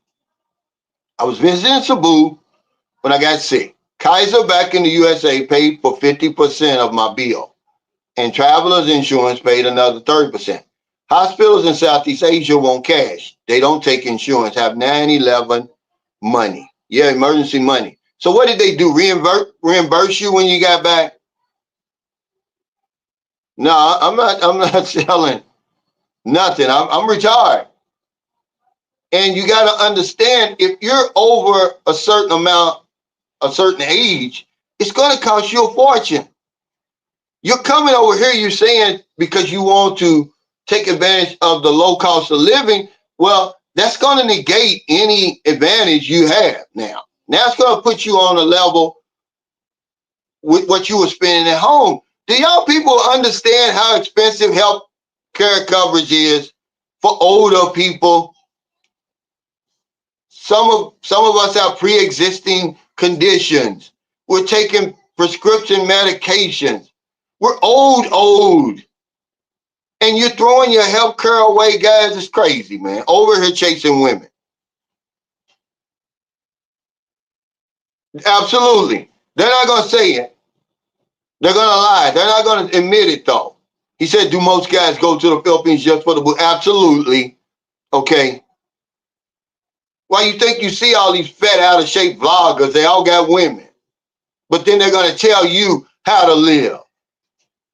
I was visiting Cebu when I got sick. Kaiser back in the USA paid for 50% of my bill, and travelers insurance paid another 30%. Hospitals in Southeast Asia won't cash. They don't take insurance, have 9/11 money. Yeah, emergency money. So what did they do? Reimburse you when you got back? No, I'm not selling nothing. I'm retired. And you got to understand, if you're over a certain amount, a certain age, it's going to cost you a fortune. You're coming over here, you're saying because you want to take advantage of the low cost of living. Well, that's going to negate any advantage you have now. Now it's going to put you on a level with what you were spending at home. Do y'all people understand how expensive health care coverage is for older people? Some of us have pre-existing conditions. We're taking prescription medications. We're old. And you're throwing your health care away, guys. It's crazy, man. Over here chasing women. Absolutely. They're not going to say it. They're going to lie. They're not going to admit it, though. He said, do most guys go to the Philippines just for the book? Absolutely. Okay. Why you think you see all these fat, out of shape vloggers? They all got women. But then they're going to tell you how to live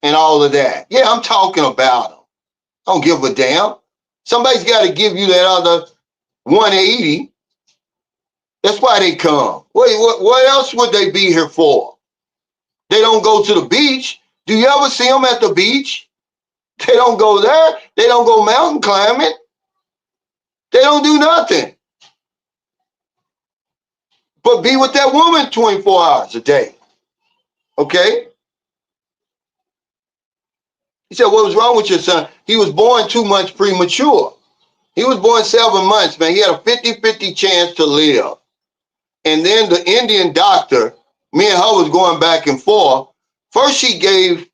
and all of that. Yeah, I'm talking about them. I don't give a damn. Somebody's got to give you that other 180. That's why they come. What else would they be here for? They don't go to the beach. Do you ever see them at the beach? They don't go there. They don't go mountain climbing. They don't do nothing but be with that woman 24 hours a day. Okay? He said, what was wrong with your son? He was born 2 months premature. He was born 7 months, man. He had a 50-50 chance to live. And then the Indian doctor, me and her was going back and forth. First, she gave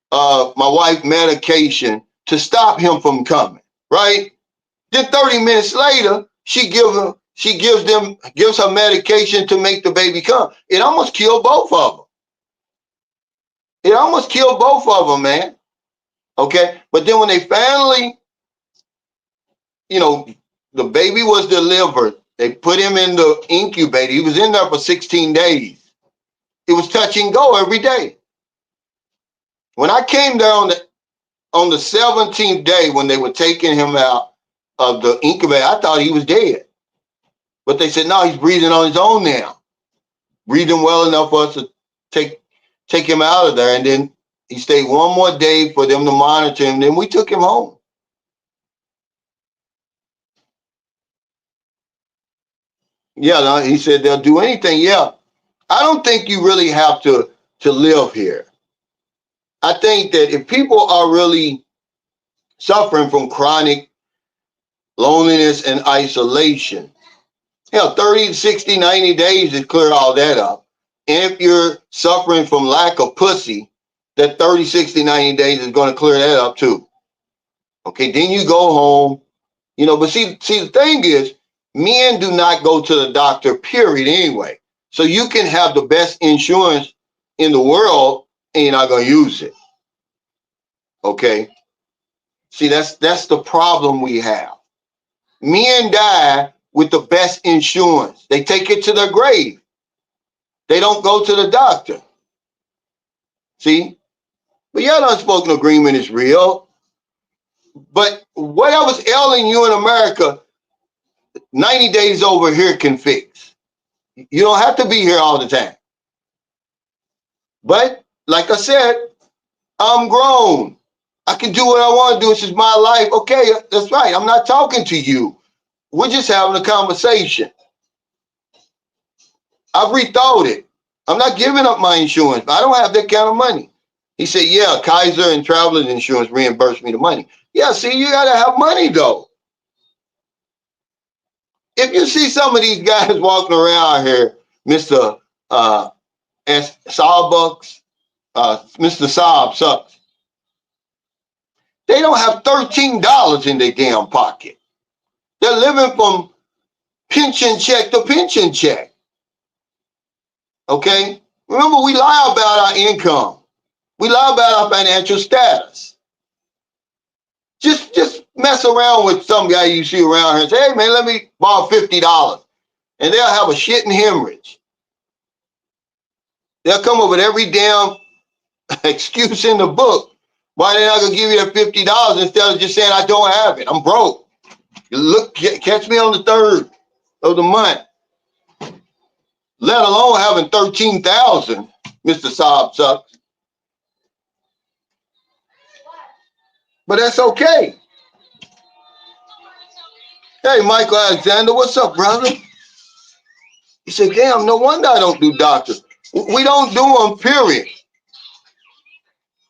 my wife medication to stop him from coming, right? Then 30 minutes later, she gives her medication to make the baby come. It almost killed both of them. It almost killed both of them, man. Okay, but then when they finally, the baby was delivered, they put him in the incubator. He was in there for 16 days. It was touch and go every day. When I came there on the 17th day, when they were taking him out of the incubator, I thought he was dead. But they said, no, he's breathing on his own now. Breathing well enough for us to take him out of there. And then he stayed one more day for them to monitor him. Then we took him home. Yeah, no, he said they'll do anything. Yeah. I don't think you really have to live here. I think that if people are really suffering from chronic loneliness and isolation, 30, 60, 90 days to clear all that up. And if you're suffering from lack of pussy, that 30, 60, 90 days is going to clear that up too. Okay, then you go home, but see, the thing is, men do not go to the doctor, period, anyway. So you can have the best insurance in the world and you're not going to use it. Okay? See, that's the problem we have. Men die with the best insurance. They take it to their grave. They don't go to the doctor. See? But your unspoken agreement is real. But whatever's ailing you in America, 90 days over here can fix. You don't have to be here all the time. But like I said, I'm grown. I can do what I want to do. This is my life. Okay, that's right. I'm not talking to you. We're just having a conversation. I've rethought it. I'm not giving up my insurance. I don't have that kind of money. He said, yeah, Kaiser and traveler's insurance reimbursed me the money. Yeah, see, you got to have money, though. If you see some of these guys walking around here, Mr. Starbucks, Mr. Saab sucks, they don't have $13 in their damn pocket. They're living from pension check to pension check. Okay? Remember, we lie about our income. We lie about our financial status. Just mess around with some guy you see around here and say, hey man, let me borrow $50. And they'll have a shitting hemorrhage. They'll come up with every damn excuse in the book why they're not gonna give you that $50 instead of just saying I don't have it. I'm broke. Look, catch me on the 3rd of the month. Let alone having 13,000, Mr. Saab sucks. But that's okay. Hey, Michael Alexander, what's up, brother? He said, damn, no wonder I don't do doctors. We don't do them, period.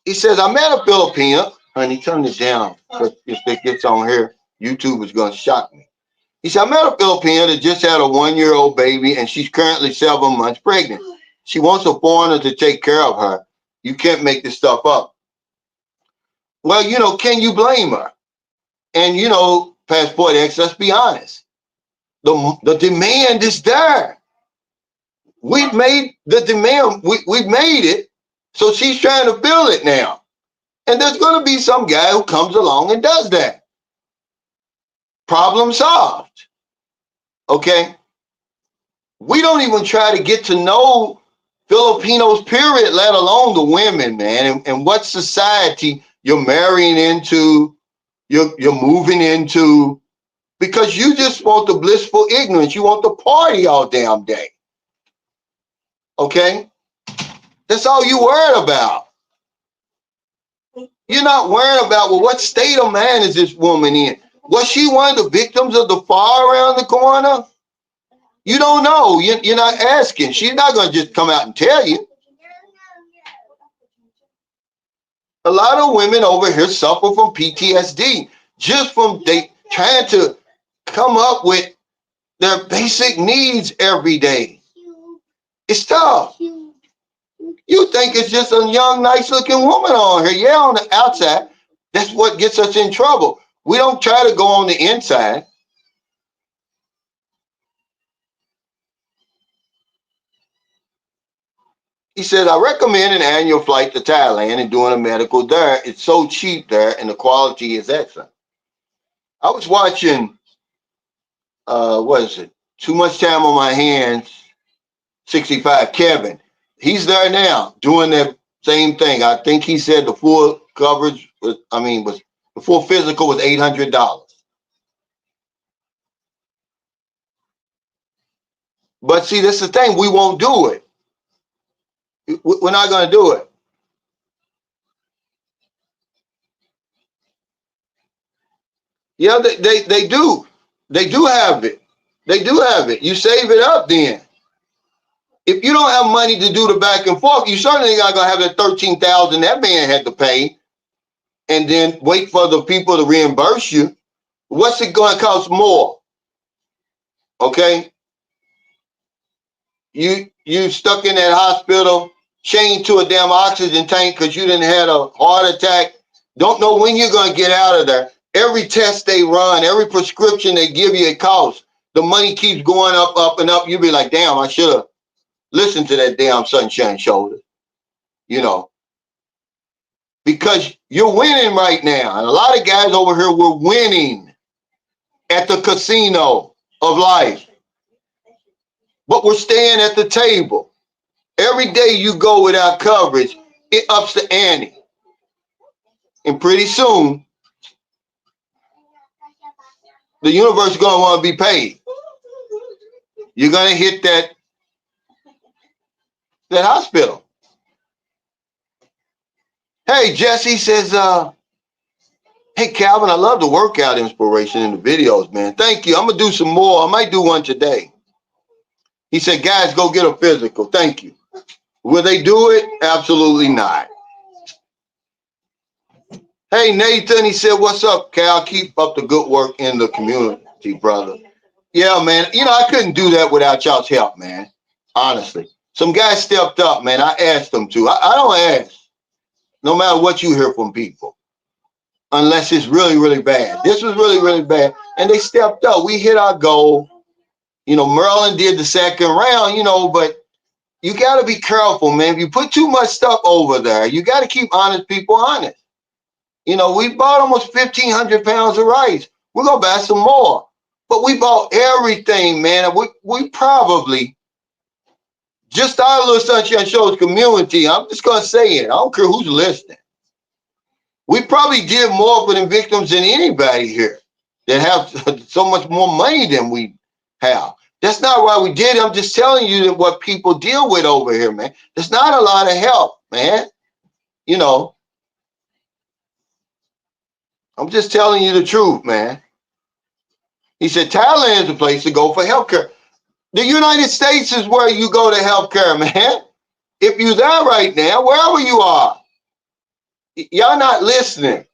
He says, I met a Filipino. Honey, turn it down. If it gets on here, YouTube is going to shock me. He said, I met a Filipino that just had a 1-year-old baby, and she's currently 7 months pregnant. She wants a foreigner to take care of her. You can't make this stuff up. Well, you know, can you blame her? And, you know, Passport X, let's be honest. The demand is there. We've made the demand. We've made it. So she's trying to fill it now. And there's going to be some guy who comes along and does that. Problem solved. Okay? We don't even try to get to know Filipinos, period, let alone the women, man, and what society you're marrying into, you're moving into, because you just want the blissful ignorance. You want the party all damn day. Okay? That's all you worried about. You're not worried about, well, what state of mind is this woman in? Was she one of the victims of the fire around the corner? You don't know. You're not asking. She's not going to just come out and tell you. A lot of women over here suffer from PTSD just from they trying to come up with their basic needs every day. It's tough. You think it's just a young, nice-looking woman on here. Yeah, on the outside. That's what gets us in trouble. We don't try to go on the inside. He said, I recommend an annual flight to Thailand and doing a medical there. It's so cheap there and the quality is excellent. I was watching, what is it? Too Much Time on My Hands, 65, Kevin. He's there now doing that same thing. I think he said the full coverage was the full physical was $800. But see, that's the thing. We won't do it. We're not going to do it. Yeah, they do. They do have it. They do have it. You save it up then. If you don't have money to do the back and forth, you certainly not going to have that $13,000 that man had to pay and then wait for the people to reimburse you. What's it going to cost more? Okay? You stuck in that hospital, chained to a damn oxygen tank because you didn't had a heart attack. Don't know when you're going to get out of there. Every test they run, every prescription they give you, it costs. The money keeps going up, up, and up. You'll be like, damn, I should have listened to that damn Sunshine Shoulder. You know, because you're winning right now. And a lot of guys over here were winning at the casino of life. But we're staying at the table. Every day you go without coverage, it ups the ante. And pretty soon, the universe is going to want to be paid. You're going to hit that hospital. Hey, Jesse says, hey, Calvin, I love the workout inspiration in the videos, man. Thank you. I'm going to do some more. I might do one today. He said, guys, go get a physical. Thank you. Will they do it? Absolutely not. Hey, Nathan, he said, what's up, Cal? Keep up the good work in the community, brother. Yeah, man. You know, I couldn't do that without y'all's help, man. Honestly. Some guys stepped up, man. I asked them to. I don't ask. No matter what you hear from people. Unless it's really, really bad. This was really, really bad. And they stepped up. We hit our goal. Maryland did the second round, but you got to be careful, man. If you put too much stuff over there, you got to keep honest people honest. We bought almost 1,500 pounds of rice. We're going to buy some more. But we bought everything, man. We probably, just our little Sunshine Show's community, I'm just going to say it. I don't care who's listening. We probably did more for the victims than anybody here that have so much more money than we have. That's not why we did it. I'm just telling you that what people deal with over here, man. There's not a lot of help, man. I'm just telling you the truth, man. He said Thailand is the place to go for healthcare. The United States is where you go to healthcare, man. If you're there right now, wherever you are, y'all not listening.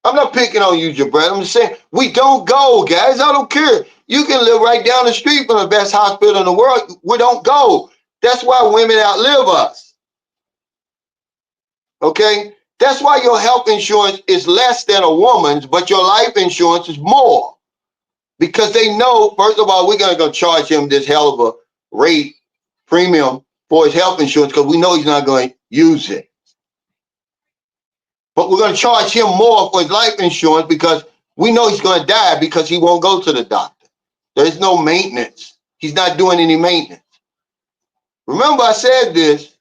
I'm not picking on you, Jabret. I'm just saying we don't go, guys. I don't care. You can live right down the street from the best hospital in the world. We don't go. That's why women outlive us. Okay? That's why your health insurance is less than a woman's, but your life insurance is more. Because they know, first of all, we're going to go charge him this hell of a rate premium for his health insurance because we know he's not going to use it. But we're going to charge him more for his life insurance because we know he's going to die because he won't go to the doctor. There's no maintenance. He's not doing any maintenance. Remember, I said this.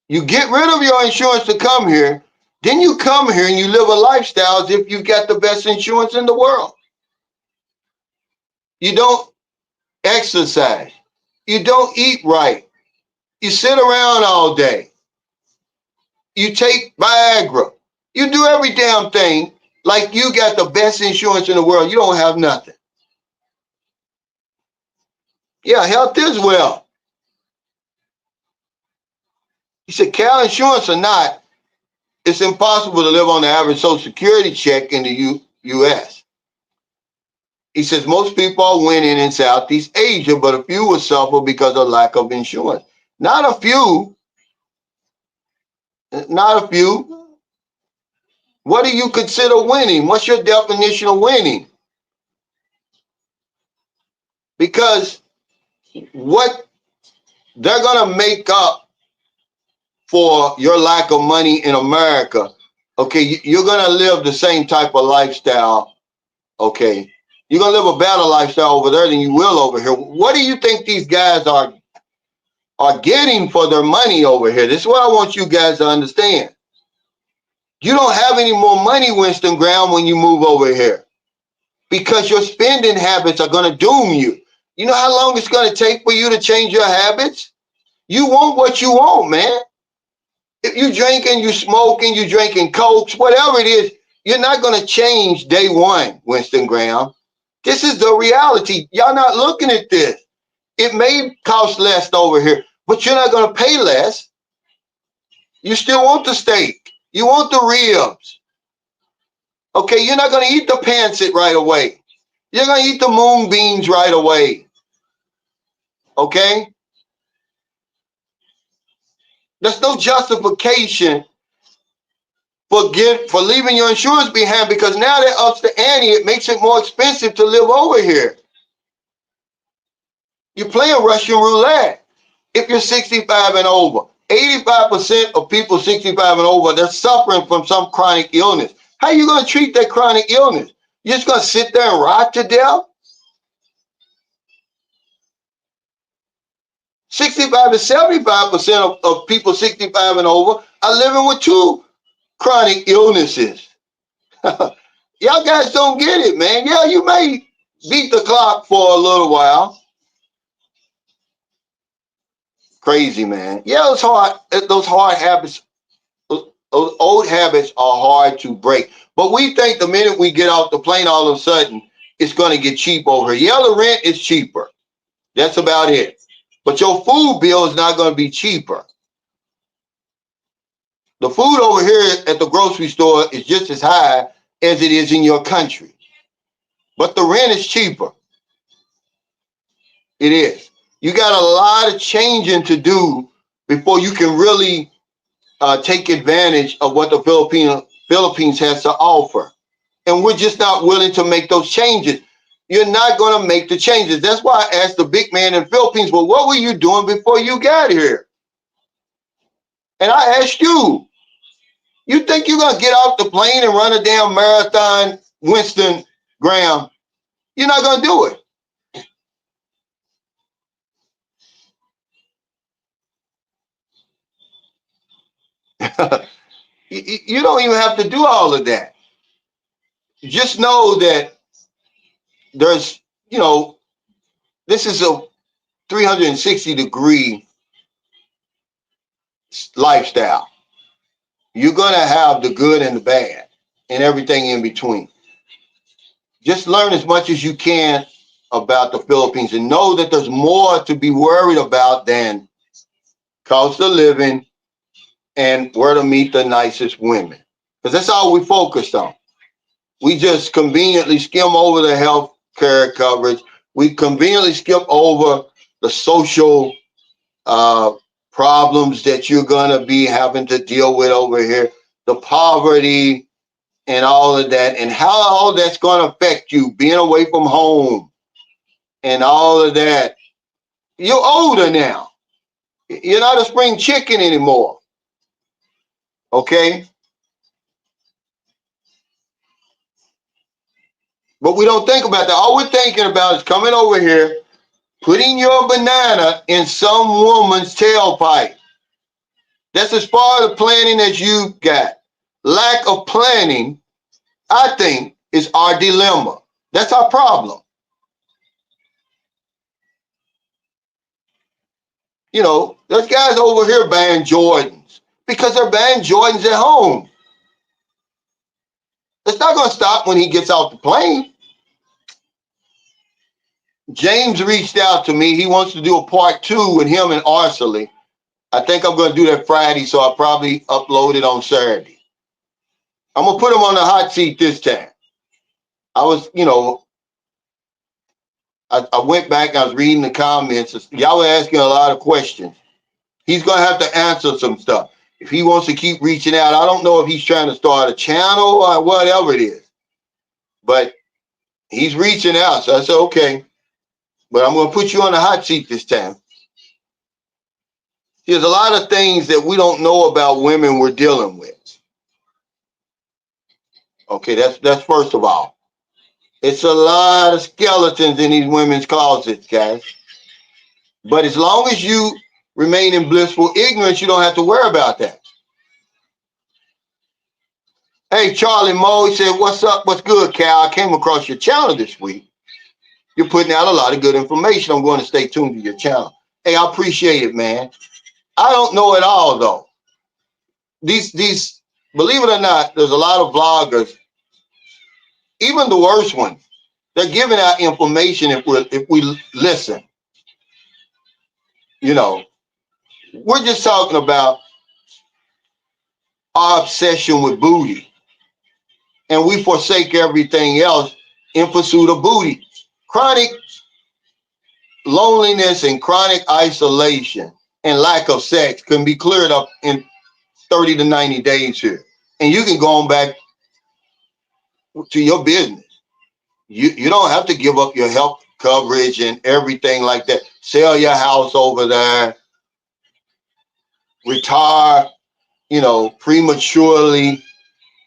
You get rid of your insurance to come here. Then you come here and you live a lifestyle as if you've got the best insurance in the world. You don't exercise. You don't eat right. You sit around all day. You take Viagra. You do every damn thing like you got the best insurance in the world. You don't have nothing. Yeah, health is wealth. He said, Cal insurance or not, it's impossible to live on the average Social Security check in the U.S. He says most people are winning in Southeast Asia, but a few will suffer because of lack of insurance. Not a few. Not a few. What do you consider winning? What's your definition of winning? Because what they're going to make up for your lack of money in America, okay, you're going to live the same type of lifestyle, okay? You're going to live a better lifestyle over there than you will over here. What do you think these guys are getting for their money over here? This is what I want you guys to understand. You don't have any more money, Winston Graham, when you move over here because your spending habits are going to doom you. You know how long it's going to take for you to change your habits? You want what you want, man. If you drinking, you smoking, you drinking Cokes, whatever it is, you're not going to change day one, Winston Graham. This is the reality. Y'all not looking at this. It may cost less over here, but you're not going to pay less. You still want the steak. You want the ribs. Okay, you're not going to eat the pancit right away. You're going to eat the moon beans right away. Okay? There's no justification for leaving your insurance behind because now that ups the ante, it makes it more expensive to live over here. You're playing Russian roulette. If you're 65 and over, 85% of people 65 and over, they're suffering from some chronic illness. How are you going to treat that chronic illness? You're just going to sit there and rot to death? 65 to 75% of people 65 and over are living with two chronic illnesses. Y'all guys don't get it, man. Yeah, you may beat the clock for a little while. Crazy, man. Yeah, it's hard. Those hard habits, those old habits are hard to break. But we think the minute we get off the plane, all of a sudden, it's going to get cheap over here. Yeah, the rent is cheaper. That's about it. But your food bill is not going to be cheaper. The food over here at the grocery store is just as high as it is in your country. But the rent is cheaper. It is. You got a lot of changing to do before you can really take advantage of what the Philippines has to offer. And we're just not willing to make those changes. you're not going to make the changes. That's why I asked the big man in the Philippines, well, what were you doing before you got here? And I asked you, you think you're going to get off the plane and run a damn marathon, Winston Graham? You're not going to do it. You don't even have to do all of that. Just know that there's, this is a 360-degree lifestyle. You're going to have the good and the bad and everything in between. Just learn as much as you can about the Philippines and know that there's more to be worried about than cost of living and where to meet the nicest women. Because that's all we focused on. We just conveniently skim over the health care coverage. We conveniently skip over the social problems that you're going to be having to deal with over here, the poverty and all of that, and how all that's going to affect you being away from home and all of that. You're older now. You're not a spring chicken anymore. Okay? But we don't think about that. All we're thinking about is coming over here, putting your banana in some woman's tailpipe. That's as far as planning as you got. Lack of planning, I think, is our dilemma. That's our problem. There's guys over here buying Jordans because they're buying Jordans at home. It's not going to stop when he gets off the plane. James reached out to me. He wants to do a part 2 with him and Arcely. I think I'm going to do that Friday, so I'll probably upload it on Saturday. I'm going to put him on the hot seat this time. I was, I went back, I was reading the comments. Y'all were asking a lot of questions. He's going to have to answer some stuff. If he wants to keep reaching out, I don't know if he's trying to start a channel or whatever it is. But he's reaching out. So I said, okay. But I'm going to put you on the hot seat this time. There's a lot of things that we don't know about women we're dealing with. Okay, that's first of all. It's a lot of skeletons in these women's closets, guys. But as long as you remain in blissful ignorance, you don't have to worry about that. Hey, Charlie Moe said, what's up? What's good, Cal? I came across your channel this week. You're putting out a lot of good information. I'm going to stay tuned to your channel. Hey, I appreciate it, man. I don't know it all, though. These, believe it or not, there's a lot of vloggers, even the worst ones. They're giving out information if we listen. We're just talking about our obsession with booty, and we forsake everything else in pursuit of booty. Chronic loneliness and chronic isolation and lack of sex can be cleared up in 30 to 90 days here. And you can go on back to your business. You don't have to give up your health coverage and everything like that. Sell your house over there, retire, prematurely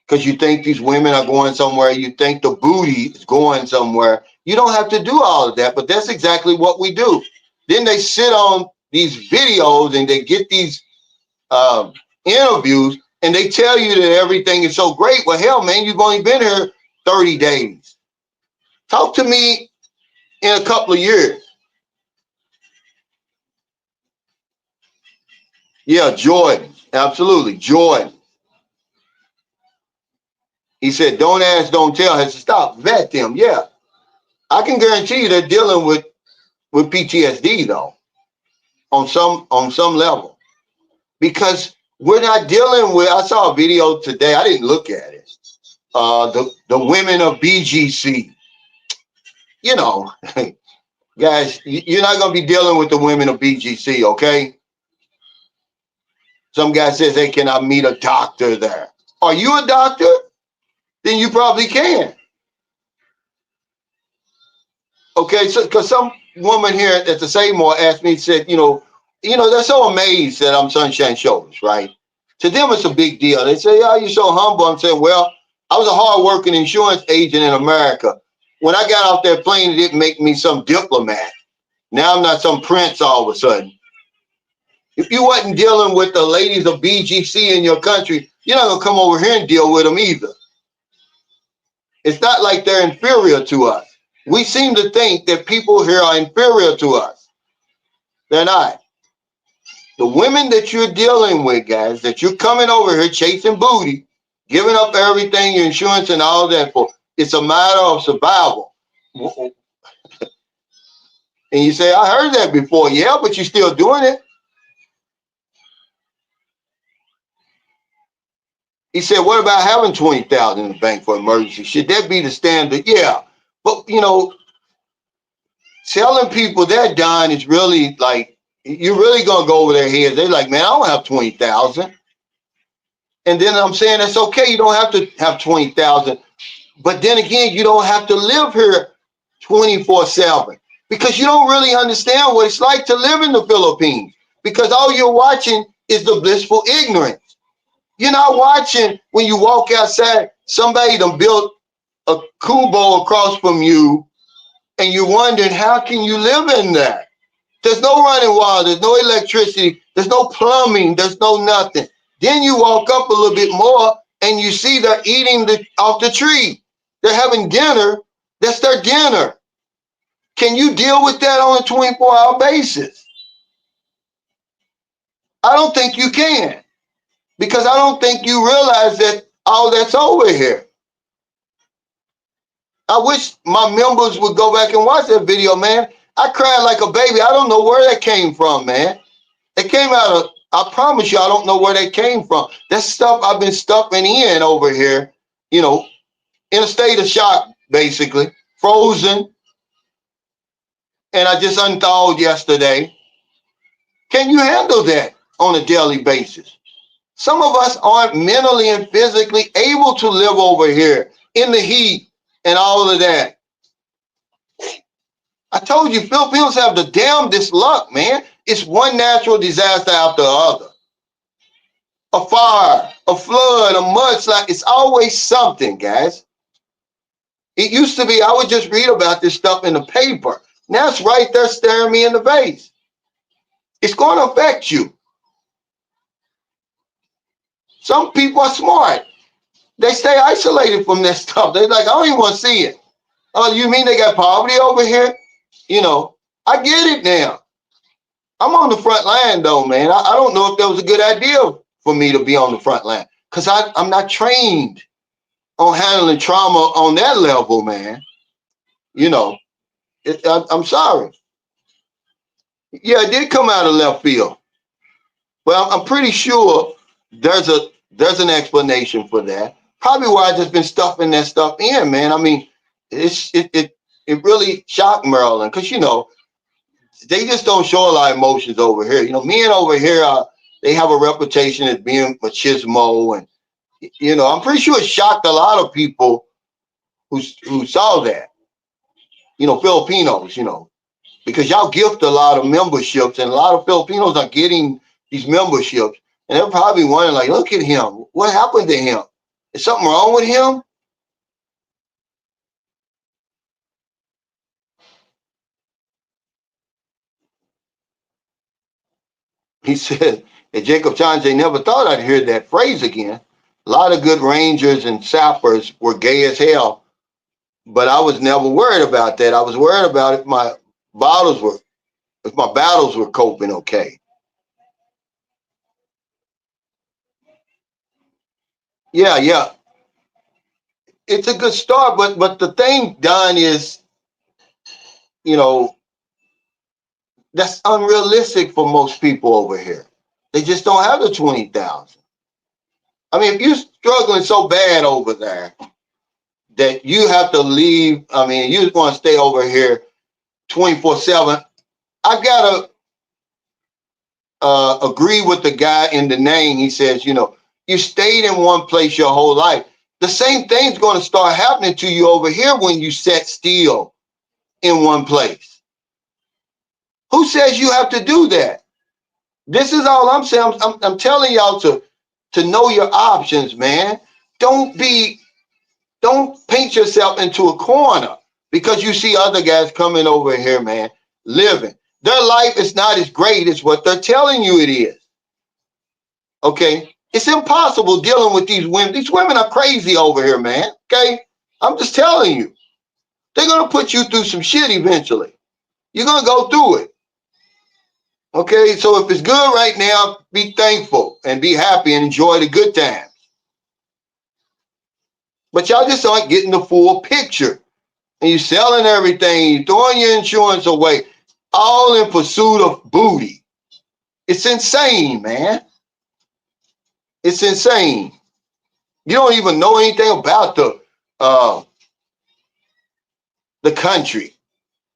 because you think these women are going somewhere. You think the booty is going somewhere. You don't have to do all of that, but that's exactly what we do. Then they sit on these videos and they get these interviews and they tell you that everything is so great. Well, hell, man, you've only been here 30 days. Talk to me in a couple of years. Yeah, Jordan. Absolutely. Jordan. He said, don't ask, don't tell. I said, stop, vet them. Yeah. I can guarantee you they're dealing with PTSD, though, on some level. Because we're not dealing with, I saw a video today, I didn't look at it. The women of BGC. Guys, you're not going to be dealing with the women of BGC, okay? Some guy says they cannot meet a doctor there. Are you a doctor? Then you probably can. Okay, so because some woman here at the same mall asked me, said, they're so amazed that I'm Sunshine Shoulders, right? To them, it's a big deal. They say, "Oh, you're so humble." I'm saying, well, I was a hard-working insurance agent in America. When I got off that plane, it didn't make me some diplomat. Now I'm not some prince all of a sudden. If you wasn't dealing with the ladies of BGC in your country, you're not gonna come over here and deal with them either. It's not like they're inferior to us. We seem to think that people here are inferior to us. They're not. The women that you're dealing with, guys, that you're coming over here chasing booty, giving up everything, your insurance and all that for, it's a matter of survival. And you say, I heard that before. Yeah, but you're still doing it. He said, what about having 20,000 in the bank for emergency? Should that be the standard? Yeah. But, telling people they're dying is really like, you're really going to go over their heads. They're like, man, I don't have 20,000. And then I'm saying, that's okay. You don't have to have 20,000. But then again, you don't have to live here 24/7 because you don't really understand what it's like to live in the Philippines because all you're watching is the blissful ignorance. You're not watching when you walk outside, somebody done built a kubo across from you and you're wondering, how can you live in there? There's no running water, there's no electricity, there's no plumbing, there's no nothing. Then you walk up a little bit more and you see they're eating off the tree. They're having dinner. That's their dinner. Can you deal with that on a 24-hour basis? I don't think you can because I don't think you realize that all that's over here. I wish my members would go back and watch that video, man. I cried like a baby. I don't know where that came from, man. It came out of, I promise you, I don't know where they came from. That's stuff I've been stuffing in over here, in a state of shock, basically, frozen. And I just unthawed yesterday. Can you handle that on a daily basis? Some of us aren't mentally and physically able to live over here in the heat and all of that. I told you, Filipinos have the damnedest luck, man. It's one natural disaster after the other. A fire, a flood, a mudslide. It's always something, guys. It used to be I would just read about this stuff in the paper. Now it's right there staring me in the face. It's going to affect you. Some people are smart. They stay isolated from that stuff. They're like, I don't even want to see it. Oh, you mean they got poverty over here? I get it now. I'm on the front line though, man. I don't know if that was a good idea for me to be on the front line because I'm not trained on handling trauma on that level, man. I'm sorry. Yeah, it did come out of left field. Well, I'm pretty sure there's an explanation for that. Probably why I just been stuffing that stuff in, man. I mean, it really shocked Maryland because they just don't show a lot of emotions over here. Men over here they have a reputation as being machismo, and I'm pretty sure it shocked a lot of people who saw that. Filipinos, because y'all gift a lot of memberships, and a lot of Filipinos are getting these memberships, and they're probably wondering, like, look at him. What happened to him? Is something wrong with him? He said, and Jacob Chance never thought I'd hear that phrase again. A lot of good rangers and sappers were gay as hell, but I was never worried about that. I was worried about if my battles were coping okay. Yeah, yeah. It's a good start, but the thing, Don, is, you know, that's unrealistic for most people over here. They just don't have the 20,000. I mean, if you're struggling so bad over there that you have to leave, I mean, you just want to stay over here 24/7. I gotta agree with the guy in the name. He says, you stayed in one place your whole life. The same thing's going to start happening to you over here when you set still. in one place. Who says you have to do that? This is all I'm saying. I'm telling y'all to know your options, man. Don't be, don't paint yourself into a corner because you see other guys coming over here, man, living. Their life is not as great as what they're telling you it is. Okay? It's impossible dealing with these women. These women are crazy over here, man. Okay? I'm just telling you. They're going to put you through some shit eventually. You're going to go through it. Okay? So if it's good right now, be thankful and be happy and enjoy the good times. But y'all just aren't getting the full picture. And you're selling everything, you're throwing your insurance away, all in pursuit of booty. It's insane, man. It's insane. You don't even know anything about the country.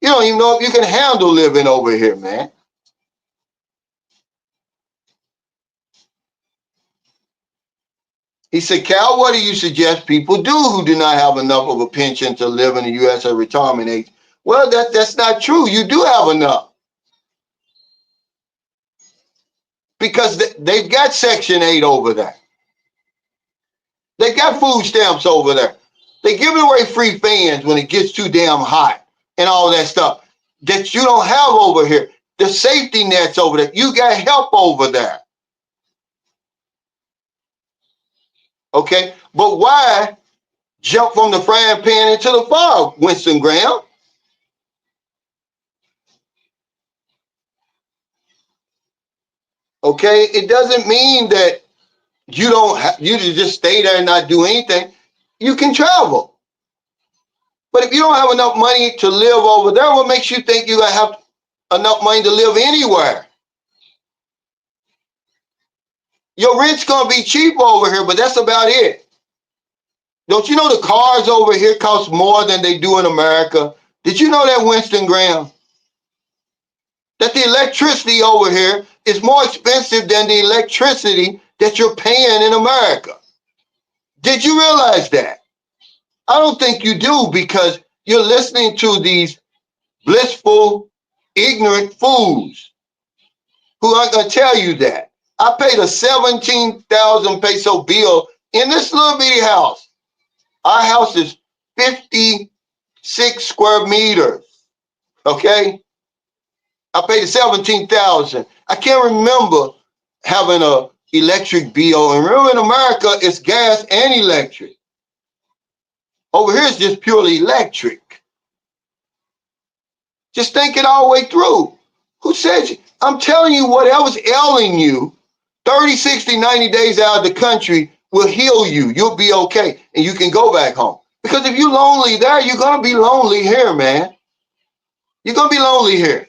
You don't even know if you can handle living over here, man. He said, Cal, what do you suggest people do who do not have enough of a pension to live in the U.S. at retirement age? Well, that's not true. You do have enough. Because they've got Section 8 over there. They got food stamps over there. They giving away free fans when it gets too damn hot and all that stuff that you don't have over here. The safety nets over there. You got help over there. Okay? But why jump from the frying pan into the fire, Winston Graham? Okay? It doesn't mean that you don't have, you just stay there and not do anything. You can travel. But if you don't have enough money to live over there, what makes you think you're going to have enough money to live anywhere? Your rent's going to be cheap over here, but that's about it. Don't you know the cars over here cost more than they do in America? Did you know that, Winston Graham? That the electricity over here is more expensive than the electricity that you're paying in America. Did you realize that? I don't think you do because you're listening to these blissful, ignorant fools who aren't going to tell you that. I paid a 17,000 peso bill in this little bitty house. Our house is 56 square meters. Okay? I paid 17,000. I can't remember having a electric bill. And remember in America, it's gas and electric. Over here, it's just purely electric. Just think it all the way through. Who said you? I'm telling you, whatever's ailing you, 30, 60, 90 days out of the country will heal you. You'll be okay. And you can go back home. Because if you're lonely there, you're going to be lonely here, man. You're going to be lonely here.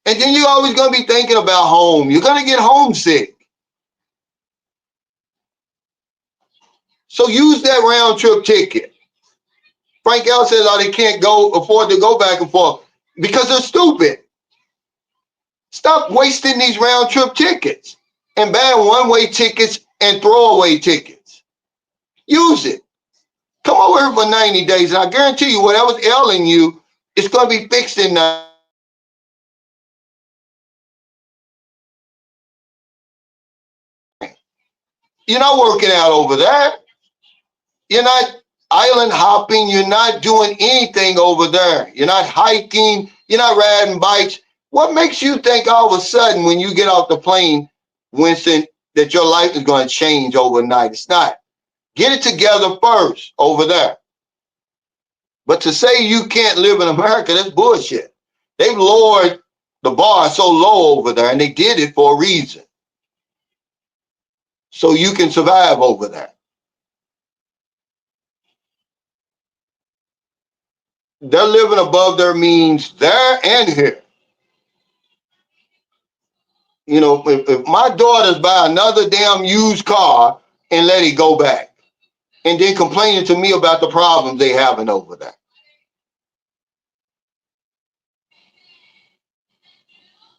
And then you're always going to be thinking about home. You're going to get homesick. So use that round trip ticket. Frank L says, oh, they can't afford to go back and forth because they're stupid. Stop wasting these round trip tickets and buying one-way tickets and throwaway tickets. Use it. Come over here for 90 days, and I guarantee you whatever's ailing you, it's going to be fixed in 90. You're not working out over there. You're not island hopping. You're not doing anything over there. You're not hiking. You're not riding bikes. What makes you think all of a sudden when you get off the plane, Winston, that your life is going to change overnight? It's not. Get it together first over there. But to say you can't live in America, that's bullshit. They've lowered the bar so low over there, and they did it for a reason. So you can survive over there. They're living above their means there and here. You know, if my daughters buy another damn used car and let it go back, and then complaining to me about the problems they having over there.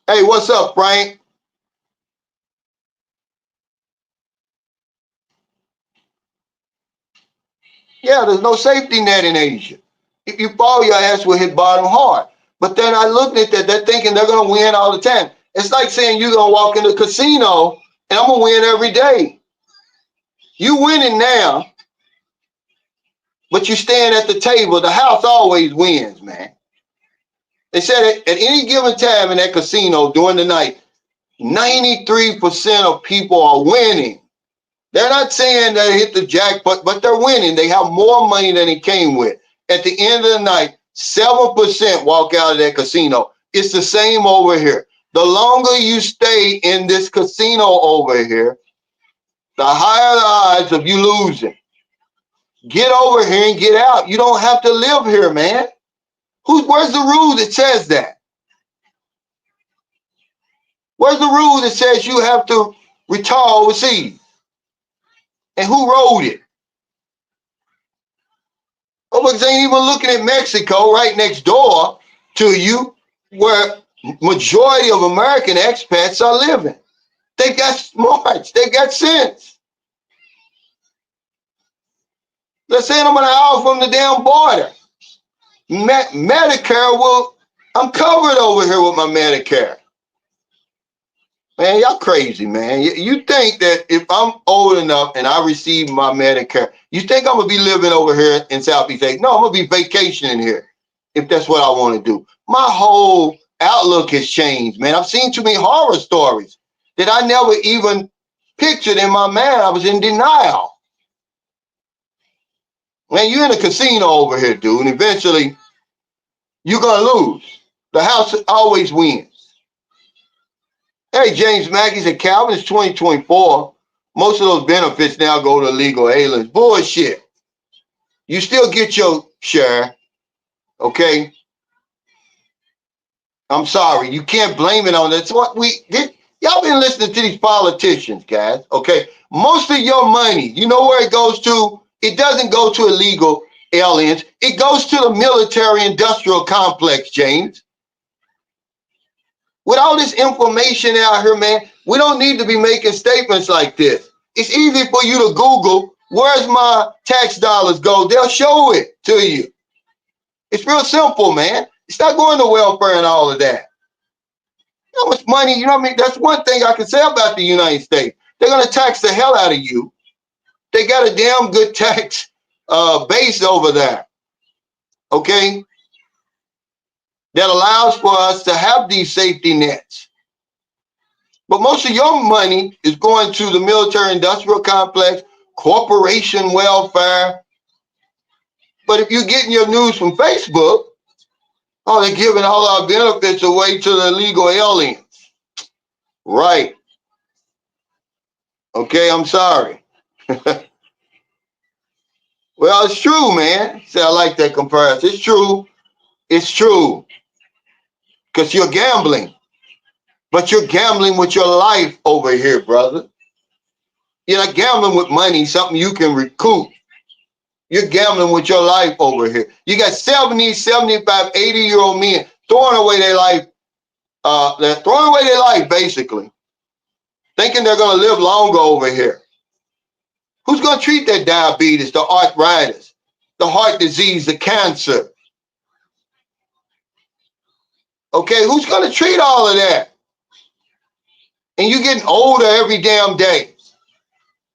Hey, what's up, Frank? Yeah, there's no safety net in Asia. If you fall, your ass will hit bottom hard. But then I looked at that, they're thinking they're going to win all the time. It's like saying you're going to walk in the casino and I'm going to win every day. You winning now, but you stand at the table. The house always wins, man. They said at any given time in that casino during the night, 93% of people are winning. They're not saying they hit the jackpot, but they're winning. They have more money than they came with. At the end of the night, 7% walk out of that casino. It's the same over here. The longer you stay in this casino over here, the higher the odds of you losing. Get over here and get out. You don't have to live here, man. Where's the rule that says that? Where's the rule that says you have to retire overseas? And who wrote it? Oh, because they ain't even looking at Mexico right next door to you, where majority of American expats are living. They got smarts. They got sense. They're saying I'm an hour from the damn border. Medicare will, I'm covered over here with my Medicare. Man, y'all crazy, man. You think that if I'm old enough and I receive my Medicare, you think I'm going to be living over here in Southeast Asia? No, I'm going to be vacationing here if that's what I want to do. My whole outlook has changed, man. I've seen too many horror stories that I never even pictured in my mind. I was in denial. Man, you're in a casino over here, dude, and eventually you're going to lose. The house always wins. Hey, James Mackey said, Calvin, it's 2024. Most of those benefits now go to illegal aliens. Bullshit. You still get your share, okay? I'm sorry. You can't blame it on that. It's what we did. Y'all been listening to these politicians, guys, okay? Most of your money, you know where it goes to? It doesn't go to illegal aliens. It goes to the military-industrial complex, James. With all this information out here, man, we don't need to be making statements like this. It's easy for you to Google, where's my tax dollars go? They'll show it to you. It's real simple, man. It's not going to welfare and all of that. You know how much money, you know what I mean? That's one thing I can say about the United States. They're going to tax the hell out of you. They got a damn good tax base over there, okay? That allows for us to have these safety nets. But most of your money is going to the military-industrial complex, corporation welfare. But if you're getting your news from Facebook, oh, they're giving all our benefits away to the illegal aliens. Right. Okay, I'm sorry. Well, it's true, man. See, I like that comparison. It's true. It's true. Because you're gambling. But you're gambling with your life over here, brother. You're not gambling with money, something you can recoup. You're gambling with your life over here. You got 70, 75, 80-year-old men throwing away their life. They're throwing away their life, basically, thinking they're going to live longer over here. Who's going to treat that diabetes, the arthritis, the heart disease, the cancer? Okay, who's going to treat all of that? And you're getting older every damn day.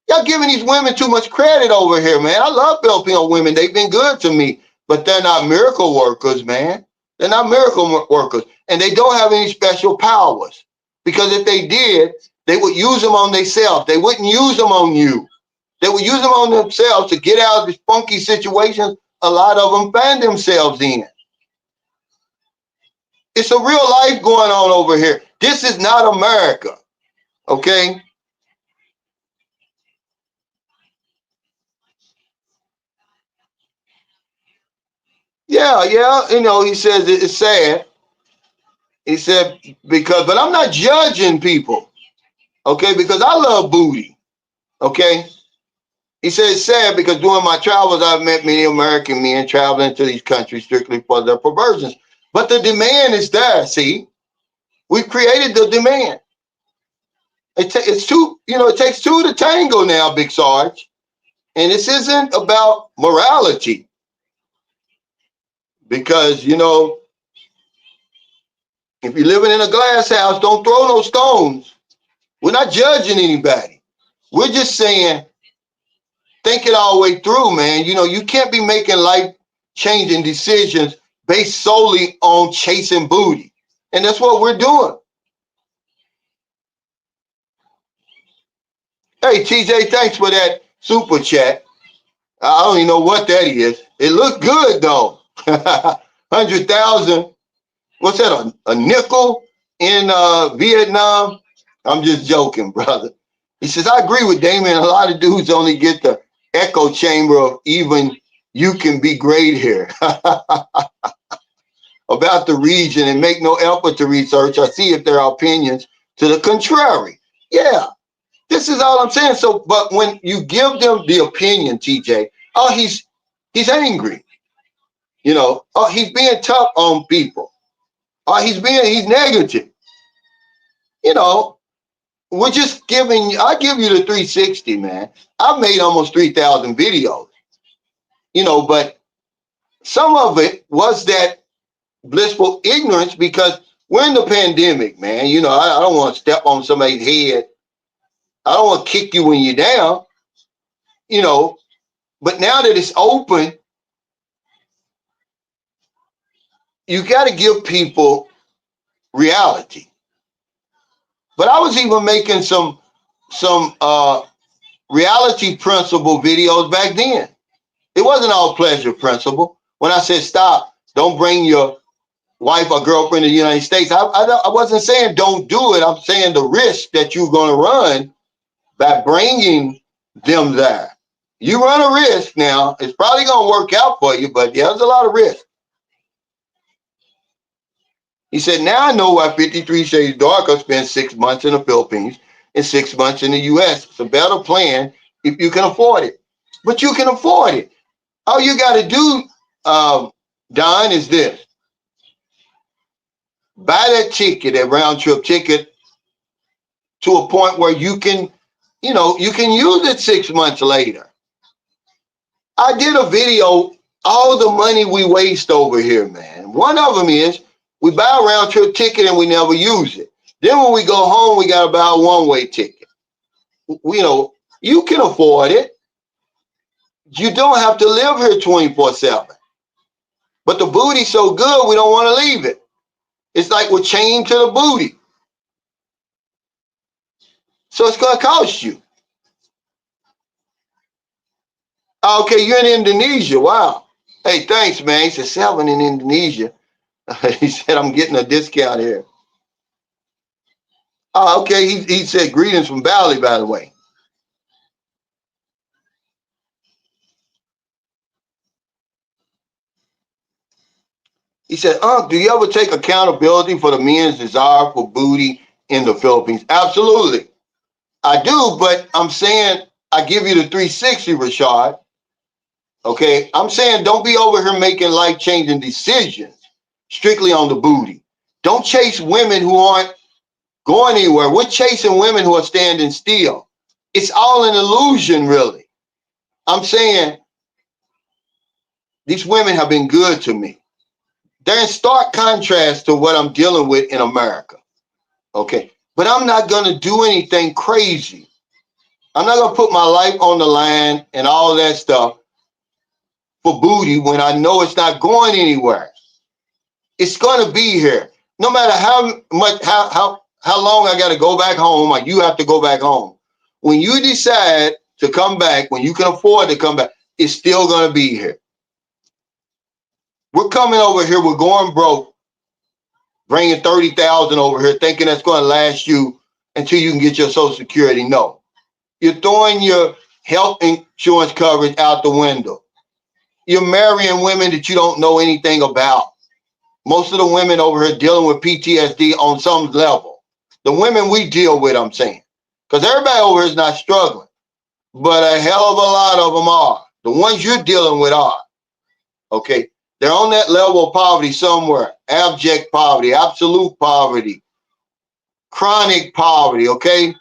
Y'all giving these women too much credit over here, man. I love Filipino women. They've been good to me. But they're not miracle workers, man. They're not miracle workers. And they don't have any special powers. Because if they did, they would use them on themselves. They wouldn't use them on you. They would use them on themselves to get out of these funky situations a lot of them find themselves in. It's a real life going on over here. This is not America, okay? Yeah, you know, he says it's sad. He said, but I'm not judging people, okay? Because I love booty, okay? He said it's sad because during my travels, I've met many American men traveling to these countries strictly for their perversions. But the demand is there, see? We've created the demand. It's two, you know, it takes two to tango now, Big Sarge. And this isn't about morality. Because, you know, if you're living in a glass house, don't throw no stones. We're not judging anybody. We're just saying, think it all the way through, man. You know, you can't be making life-changing decisions based solely on chasing booty. And that's what we're doing. Hey, TJ, thanks for that super chat. I don't even know what that is. It looked good, though. 100,000. What's that, a nickel in Vietnam? I'm just joking, brother. He says, I agree with Damon. A lot of dudes only get the echo chamber of even you can be great here about the region and make no effort to research or see if there are opinions to the contrary. Yeah, this is all I'm saying. So, but when you give them the opinion, TJ, oh, he's angry. You know, oh, he's being tough on people. Oh, he's negative. You know, we're just giving, I give you the 360, man. I've made almost 3,000 videos, you know, but some of it was that blissful ignorance because we're in the pandemic, man. You know, I don't want to step on somebody's head. I don't want to kick you when you're down, you know, but now that it's open, you got to give people reality. But I was even making some reality principle videos back then. It wasn't all pleasure principle. When I said stop, don't bring your wife or girlfriend to the United States, I wasn't saying don't do it. I'm saying the risk that you're going to run by bringing them there. You run a risk now. It's probably going to work out for you, but yeah, there's a lot of risk. He said, now I know why 53 Shades Darker spent 6 months in the Philippines and 6 months in the U.S. It's a better plan if you can afford it. But you can afford it. All you got to do, Don, is this. Buy that ticket, that round trip ticket, to a point where you can, you know, you can use it 6 months later. I did a video, all the money we waste over here, man. One of them is we buy a round trip ticket and we never use it. Then when we go home, we got to buy a one-way ticket. You know, you can afford it. You don't have to live here 24/7. But the booty's so good, we don't want to leave it. It's like we're chained to the booty. So it's going to cost you. Okay, you're in Indonesia. Wow. Hey, thanks, man. He said 7 in Indonesia. He said, I'm getting a discount here. Oh, okay. He said, greetings from Bali, by the way. He said, do you ever take accountability for the men's desire for booty in the Philippines? Absolutely. I do, but I'm saying I give you the 360, Rashad. Okay, I'm saying don't be over here making life-changing decisions strictly on the booty. Don't chase women who aren't going anywhere. We're chasing women who are standing still. It's all an illusion, really. I'm saying these women have been good to me. They're in stark contrast to what I'm dealing with in America. Okay, but I'm not going to do anything crazy. I'm not going to put my life on the line and all that stuff for booty when I know it's not going anywhere. It's going to be here. No matter how long I got to go back home, or you have to go back home. When you decide to come back, when you can afford to come back, it's still going to be here. We're coming over here. We're going broke, bringing 30,000 over here, thinking that's going to last you until you can get your Social Security. No, you're throwing your health insurance coverage out the window. You're marrying women that you don't know anything about. Most of the women over here dealing with PTSD on some level. The women we deal with, I'm saying. Because everybody over here is not struggling. But a hell of a lot of them are. The ones you're dealing with are. Okay? They're on that level of poverty somewhere. Abject poverty, absolute poverty, chronic poverty, okay?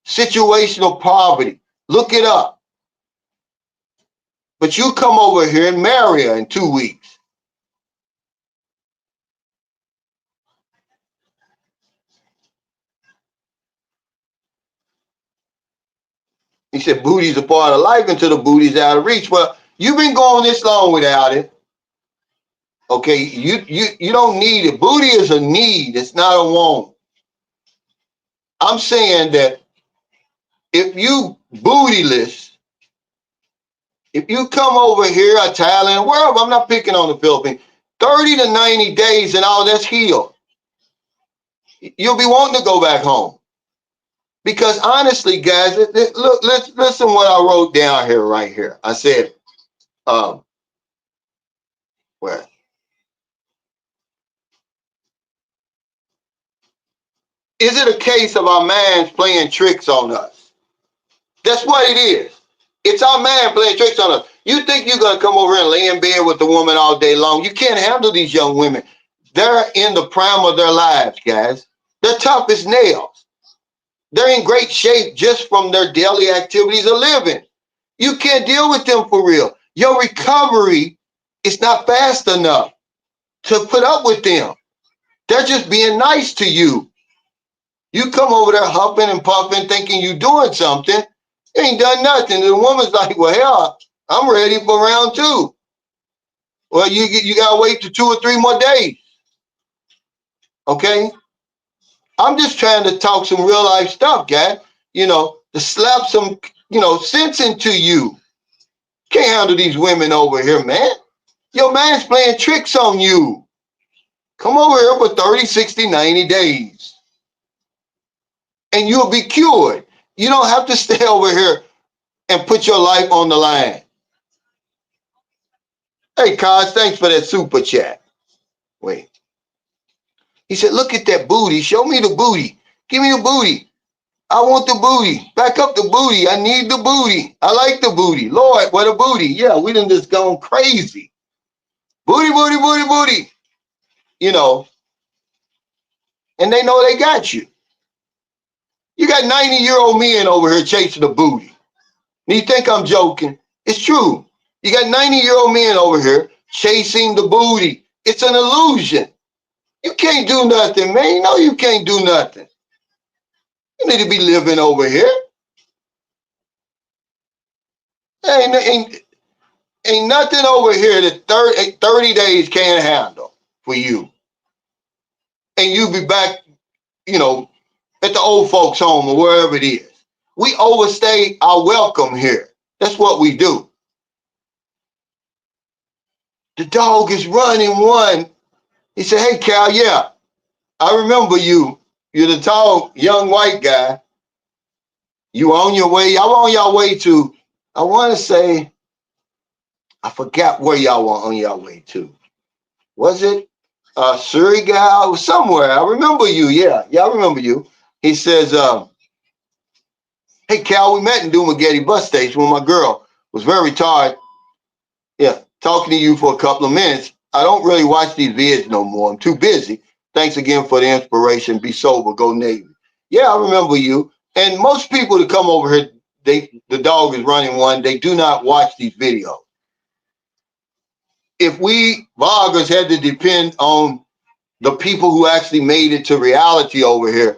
Situational poverty. Look it up. But you come over here and marry her in 2 weeks. He said booty's a part of life until the booty's out of reach. Well, you've been going this long without it. Okay, you don't need it. Booty is a need. It's not a want. I'm saying that if you bootyless, if you come over here, Thailand, wherever, I'm not picking on the Philippines, 30 to 90 days and all that's healed. You'll be wanting to go back home. Because honestly, guys, look, let's listen what I wrote down here, right here. I said, where? Is it a case of our minds playing tricks on us? That's what it is. It's our mind playing tricks on us. You think you're going to come over and lay in bed with the woman all day long. You can't handle these young women. They're in the prime of their lives, guys. They're tough as nails. They're in great shape just from their daily activities of living. You can't deal with them for real. Your recovery is not fast enough to put up with them. They're just being nice to you. You come over there huffing and puffing, thinking you're doing something. You ain't done nothing. And the woman's like, well, hell, I'm ready for round two. Well, you got to wait to 2 or 3 more days. Okay? I'm just trying to talk some real life stuff, guys. To slap some, sense into you. Can't handle these women over here, man. Your man's playing tricks on you. Come over here for 30, 60, 90 days. And you'll be cured. You don't have to stay over here and put your life on the line. Hey, Cos, thanks for that super chat. Wait. He said, look at that booty. Show me the booty. Give me the booty. I want the booty. Back up the booty. I need the booty. I like the booty. Lord, what a booty. Yeah, we done just gone crazy. Booty, booty, booty, booty. And they know they got you. You got 90-year-old men over here chasing the booty. And you think I'm joking? It's true. You got 90-year-old men over here chasing the booty. It's an illusion. You can't do nothing, man. You know you can't do nothing. You need to be living over here. Ain't nothing over here that 30 days can't handle for you. And you be back, at the old folks' home or wherever it is. We overstay our welcome here. That's what we do. The dog is running one. He said, hey, Cal, yeah, I remember you. You're the tall, young white guy. You on your way. Y'all on your way to, I want to say, I forgot where y'all were on your way to. Was it Surrey guy? Or somewhere. I remember you. Yeah, I remember you. He says, hey, Cal, we met in Dumagetti bus station when my girl was very tired. Yeah, talking to you for a couple of minutes. I don't really watch these vids no more. I'm too busy. Thanks again for the inspiration. Be sober. Go Navy. Yeah, I remember you. And most people that come over here, the dog is running one. They do not watch these videos. If we vloggers had to depend on the people who actually made it to reality over here,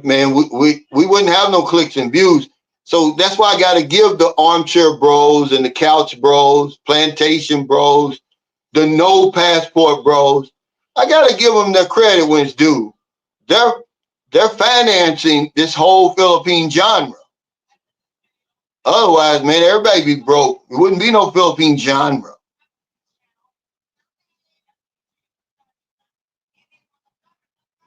man, we wouldn't have no clicks and views. So that's why I got to give the armchair bros and the couch bros, plantation bros, the no passport bros, I got to give them their credit when it's due. They're financing this whole Philippine genre. Otherwise, man, everybody be broke. It wouldn't be no Philippine genre.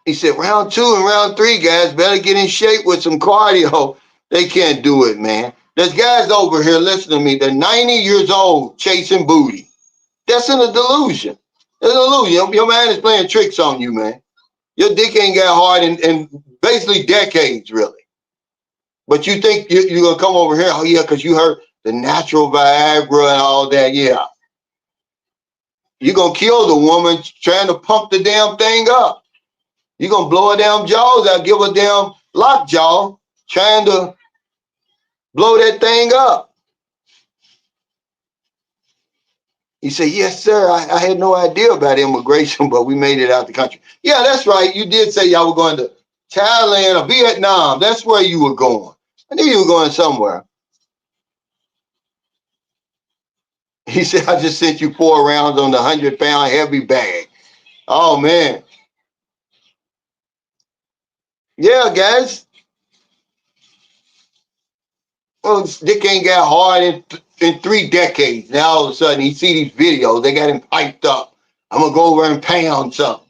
He said, round 2 and round 3, guys, better get in shape with some cardio. They can't do it, man. There's guys over here, listen to me, they're 90 years old chasing booty. That's in a delusion. It's an illusion. Your man is playing tricks on you, man. Your dick ain't got hard in basically decades, really. But you think you're going to come over here, oh, yeah, because you heard the natural Viagra and all that, yeah. You're going to kill the woman trying to pump the damn thing up. You're going to blow her damn jaws out, give her damn lockjaw, trying to blow that thing up. He said, yes, sir, I had no idea about immigration, but we made it out the country. Yeah, that's right. You did say y'all were going to Thailand or Vietnam. That's where you were going. I knew you were going somewhere. He said, I just sent you 4 rounds on the 100-pound heavy bag. Oh, man. Yeah, guys. Well, Dick ain't got hard in 3 decades. Now all of a sudden he see these videos. They got him piped up. I'm going to go over and pound something.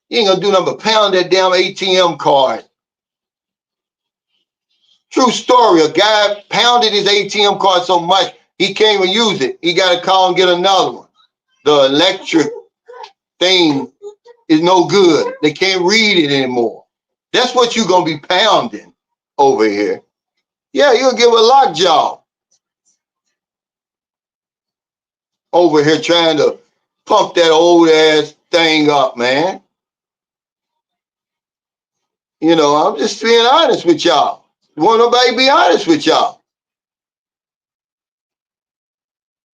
You ain't going to do nothing but pound that damn ATM card. True story. A guy pounded his ATM card so much he can't even use it. He got to call and get another one. The electric thing is no good. They can't read it anymore. That's what you're going to be pounding over here. Yeah, you'll give a lockjaw over here trying to pump that old ass thing up, man. You know, I'm just being honest with y'all. Won't nobody be honest with y'all?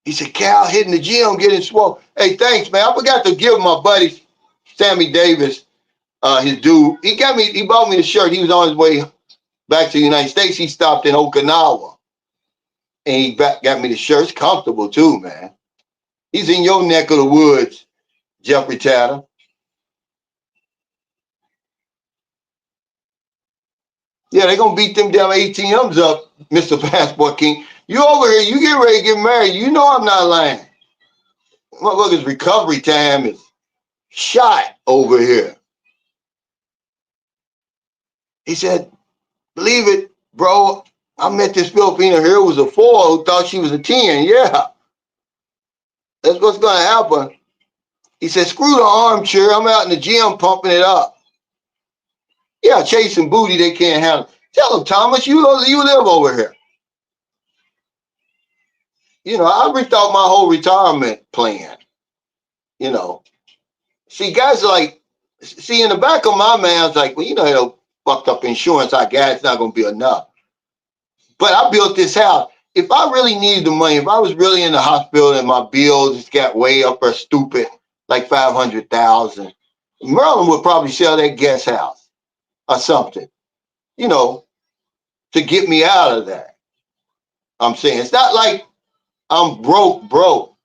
He said, Cal hitting the gym, getting swole. Hey, thanks, man. I forgot to give my buddy Sammy Davis, his dude. He bought me the shirt. He was on his way back to the United States. He stopped in Okinawa. And he got me the shirt. It's comfortable too, man. He's in your neck of the woods, Jeffrey Tatter. Yeah, they're going to beat them damn ATMs up, Mr. Passport King. You over here, you get ready to get married. You know I'm not lying. Motherfucker's recovery time is shot over here. He said, believe it, bro, I met this Filipino here who was a 4 who thought she was a 10. Yeah, that's what's going to happen. He said, screw the armchair. I'm out in the gym pumping it up. Yeah, chasing booty they can't handle. Tell him, Thomas, you live over here. You know, I rethought my whole retirement plan. You know, see, guys are like, see, in the back of my mind, I was like, well, you know, that fucked up insurance I got, it's not going to be enough. But I built this house. If I really needed the money, if I was really in the hospital and my bills just got way up or stupid, like 500,000, Merlin would probably sell that guest house or something, you know, to get me out of that. I'm saying it's not like I'm broke.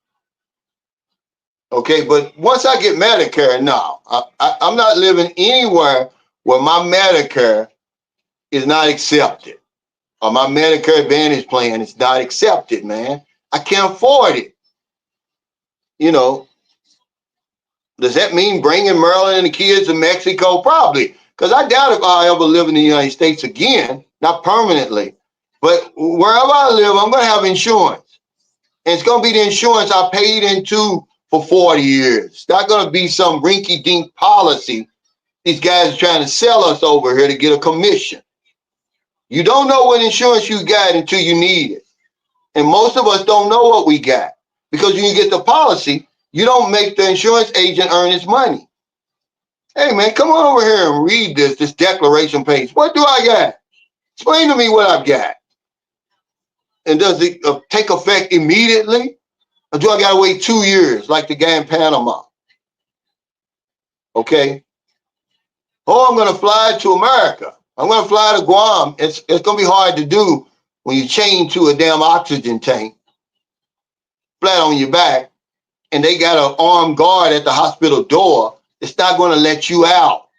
Okay, but once I get Medicare, no, I'm not living anywhere where my Medicare is not accepted or my Medicare Advantage plan is not accepted, man. I can't afford it. You know, does that mean bringing Merlin and the kids to Mexico? Probably, because I doubt if I'll ever live in the United States again, not permanently. But wherever I live, I'm going to have insurance. And it's going to be the insurance I paid into for 40 years. It's not going to be some rinky-dink policy these guys are trying to sell us over here to get a commission. You don't know what insurance you got until you need it. And most of us don't know what we got. Because when you get the policy, you don't make the insurance agent earn his money. Hey, man, come on over here and read this declaration page. What do I got? Explain to me what I've got. And does it take effect immediately? Or do I got to wait 2 years like the guy in Panama? Okay. Oh, I'm going to fly to America. I'm going to fly to Guam. It's going to be hard to do when you're chained to a damn oxygen tank, flat on your back, and they got an armed guard at the hospital door. It's not going to let you out.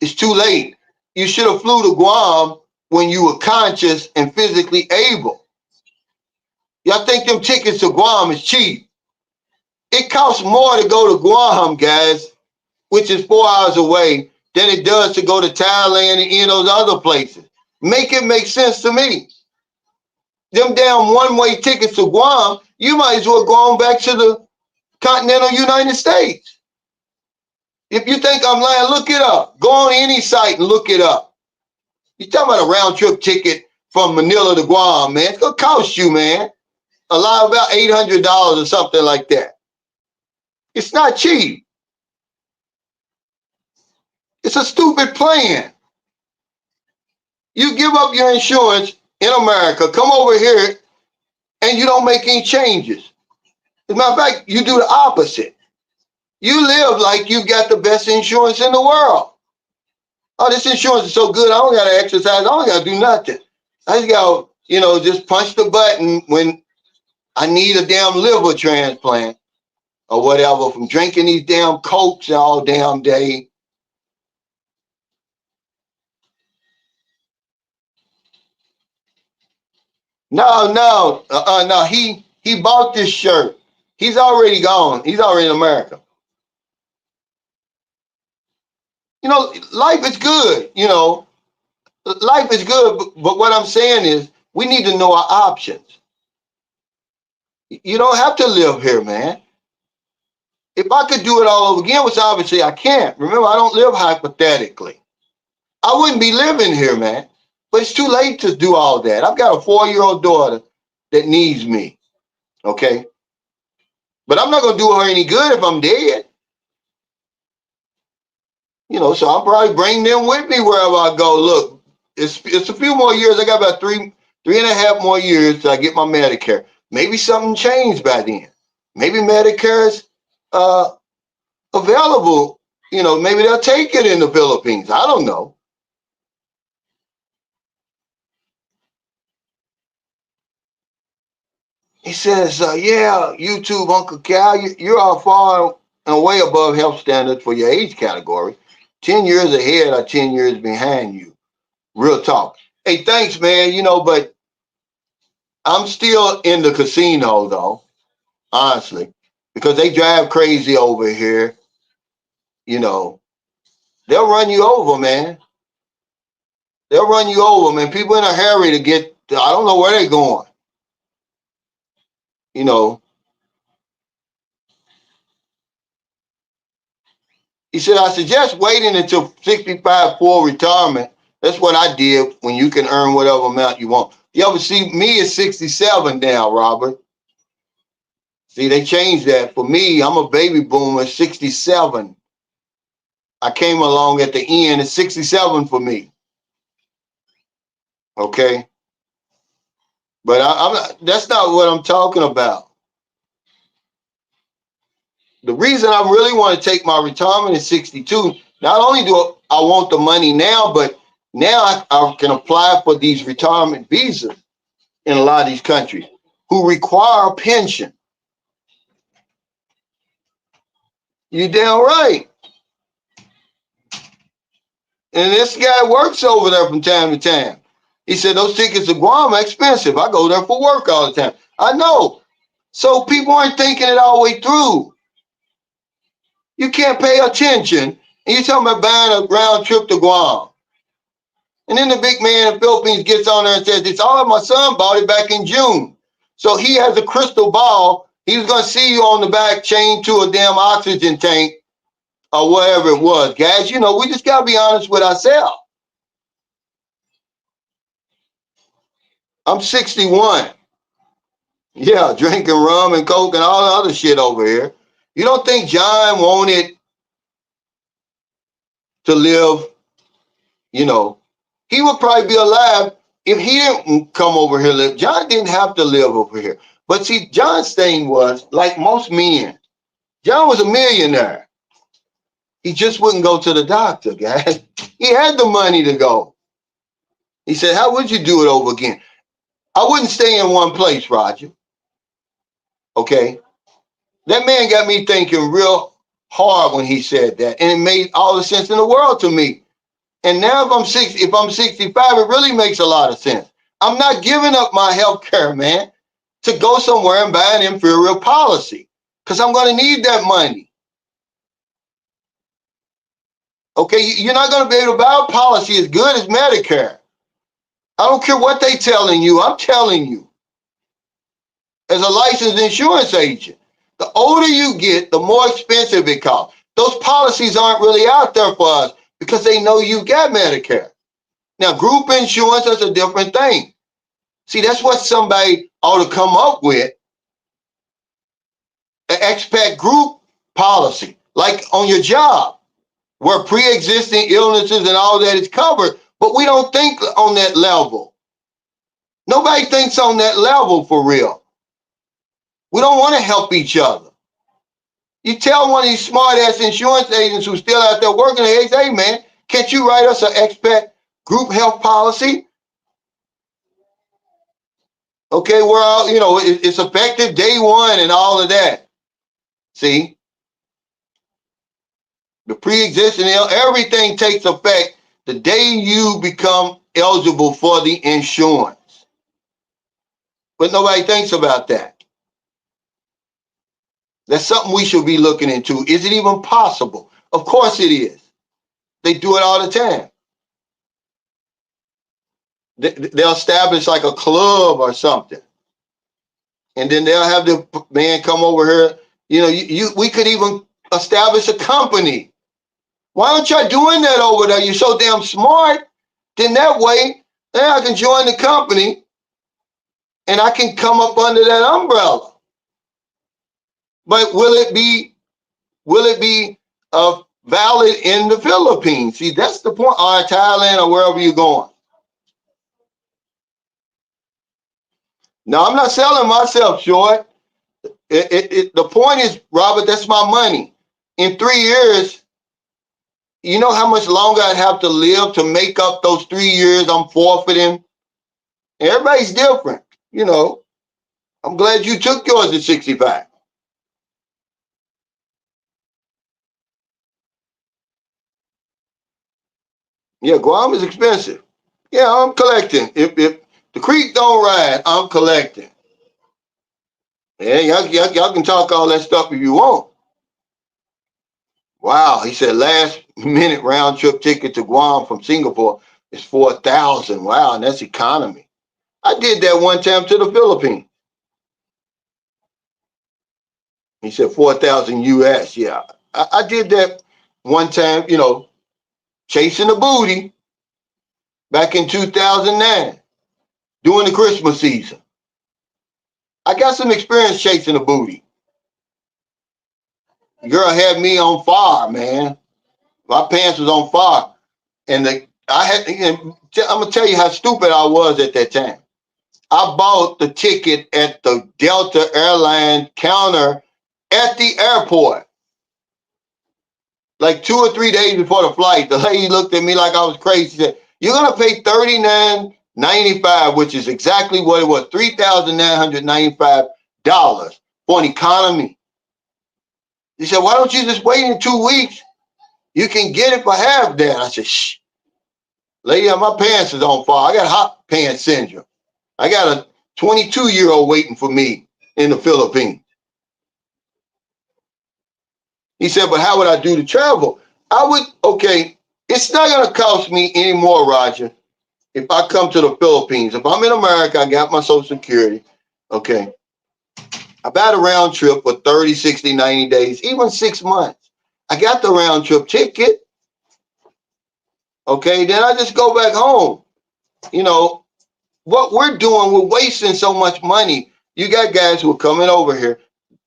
It's too late. You should have flew to Guam when you were conscious and physically able. Y'all think them tickets to Guam is cheap? It costs more to go to Guam, guys, which is 4 hours away, than it does to go to Thailand and any of those other places. Make it make sense to me. Them damn one-way tickets to Guam, you might as well go on back to the continental United States. If you think I'm lying, look it up. Go on any site and look it up. You're talking about a round-trip ticket from Manila to Guam, man. It's going to cost you, man, a lot, about $800 or something like that. It's not cheap. It's a stupid plan. You give up your insurance in America, come over here, and you don't make any changes. As a matter of fact, you do the opposite. You live like you've got the best insurance in the world. Oh, this insurance is so good, I don't got to exercise. I don't got to do nothing. I just got to, just punch the button when I need a damn liver transplant or whatever from drinking these damn cokes all damn day. No. He bought this shirt. He's already gone. He's already in America. You know, life is good. You know, life is good. But what I'm saying is, we need to know our options. You don't have to live here, man. If I could do it all over again, which obviously I can't. Remember, I don't live hypothetically. I wouldn't be living here, man. But it's too late to do all that. I've got a 4-year-old daughter that needs me. Okay. But I'm not going to do her any good if I'm dead. You know, so I'll probably bring them with me wherever I go. Look, it's a few more years. I got about three and a half more years till I get my Medicare. Maybe something changed by then. Maybe Medicare's uh, available. You know, maybe they'll take it in the Philippines. I don't know. He says, yeah, YouTube, Uncle Cal, you are far and way above health standards for your age category. 10 years ahead or 10 years behind you. Real talk. Hey, thanks, man. You know, but I'm still in the casino, though, honestly, because they drive crazy over here. You know, they'll run you over, man. They'll run you over, man. People in a hurry to get, I don't know where they're going. You know, he said, I suggest waiting until 65 for retirement. That's what I did when you can earn whatever amount you want. You ever see me at 67 now, Robert? See, they changed that. For me, I'm a baby boomer, 67. I came along at the end at 67 for me. Okay. But I'm not, that's not what I'm talking about. The reason I really want to take my retirement at 62, not only do I want the money now, but now I can apply for these retirement visas in a lot of these countries who require a pension. You damn right. And this guy works over there from time to time. He said those tickets to Guam are expensive. I go there for work all the time. I know. So people aren't thinking it all the way through. You can't pay attention. And you're talking about buying a round trip to Guam. And then the big man in the Philippines gets on there and says, it's all my son bought it back in June. So he has a crystal ball. He was going to see you on the back chained to a damn oxygen tank or whatever it was. Guys, you know, we just got to be honest with ourselves. I'm 61. Yeah, drinking rum and coke and all the other shit over here. You don't think John wanted to live, you know, he would probably be alive if he didn't come over here. Live. John didn't have to live over here. But see, John's thing was, like most men, John was a millionaire. He just wouldn't go to the doctor, guys. He had the money to go. He said, how would you do it over again? I wouldn't stay in one place, Roger. Okay? That man got me thinking real hard when he said that. And it made all the sense in the world to me. And now if I'm 65, it really makes a lot of sense. I'm not giving up my health care, man, to go somewhere and buy an inferior policy because I'm going to need that money. Okay, you're not going to be able to buy a policy as good as Medicare. I don't care what they're telling you. I'm telling you, as a licensed insurance agent, the older you get, the more expensive it costs. Those policies aren't really out there for us because they know you got Medicare. Now, group insurance is a different thing. See, that's what somebody ought to come up with, an expat group policy, like on your job, where pre-existing illnesses and all that is covered, but we don't think on that level. Nobody thinks on that level for real. We don't want to help each other. You tell one of these smart-ass insurance agents who's still out there working, hey, man, can't you write us an expat group health policy? Okay, well, it's effective day one and all of that. See, the pre-existing, everything takes effect the day you become eligible for the insurance. But nobody thinks about that. That's something we should be looking into. Is it even possible? Of course it is. They do it all the time. They'll establish like a club or something, and then they'll have the man come over here. We could even establish a company. Why don't y'all doing that over there? You're so damn smart. Then that way, I can join the company and I can come up under that umbrella. But will it be valid in the Philippines? See, that's the point. Or Thailand or wherever you're going. Now, I'm not selling myself short. The point is, Robert, that's my money. In 3 years, you know how much longer I'd have to live to make up those 3 years I'm forfeiting? Everybody's different. I'm glad you took yours at 65. Yeah, Guam is expensive. Yeah, I'm collecting. If the creek don't ride, I'm collecting. Yeah, y'all can talk all that stuff if you want. Wow, he said last minute round trip ticket to Guam from Singapore is 4,000. Wow, and that's economy. I did that one time to the Philippines. He said 4,000 US. Yeah, I did that one time, chasing the booty back in 2009 during the Christmas season. I got some experience chasing the booty. Girl had me on fire, man. My pants was on fire. And I'm gonna tell you how stupid I was at that time. I bought the ticket at the Delta Airline counter at the airport. Like 2 or 3 days before the flight, the lady looked at me like I was crazy. She said, "You're gonna pay $39.95, which is exactly what it was, $3,995 for an economy." She said, "Why don't you just wait in 2 weeks? You can get it for half that." I said, "Shh, lady, my pants is on fire. I got hot pants syndrome. I got a 22-year-old waiting for me in the Philippines." He said, "But how would I do the travel?" Okay, it's not going to cost me any more, Roger, if I come to the Philippines. If I'm in America, I got my Social Security, okay, I got a round trip for 30, 60, 90 days, even 6 months. I got the round trip ticket, okay, then I just go back home. What we're doing, we're wasting so much money. You got guys who are coming over here,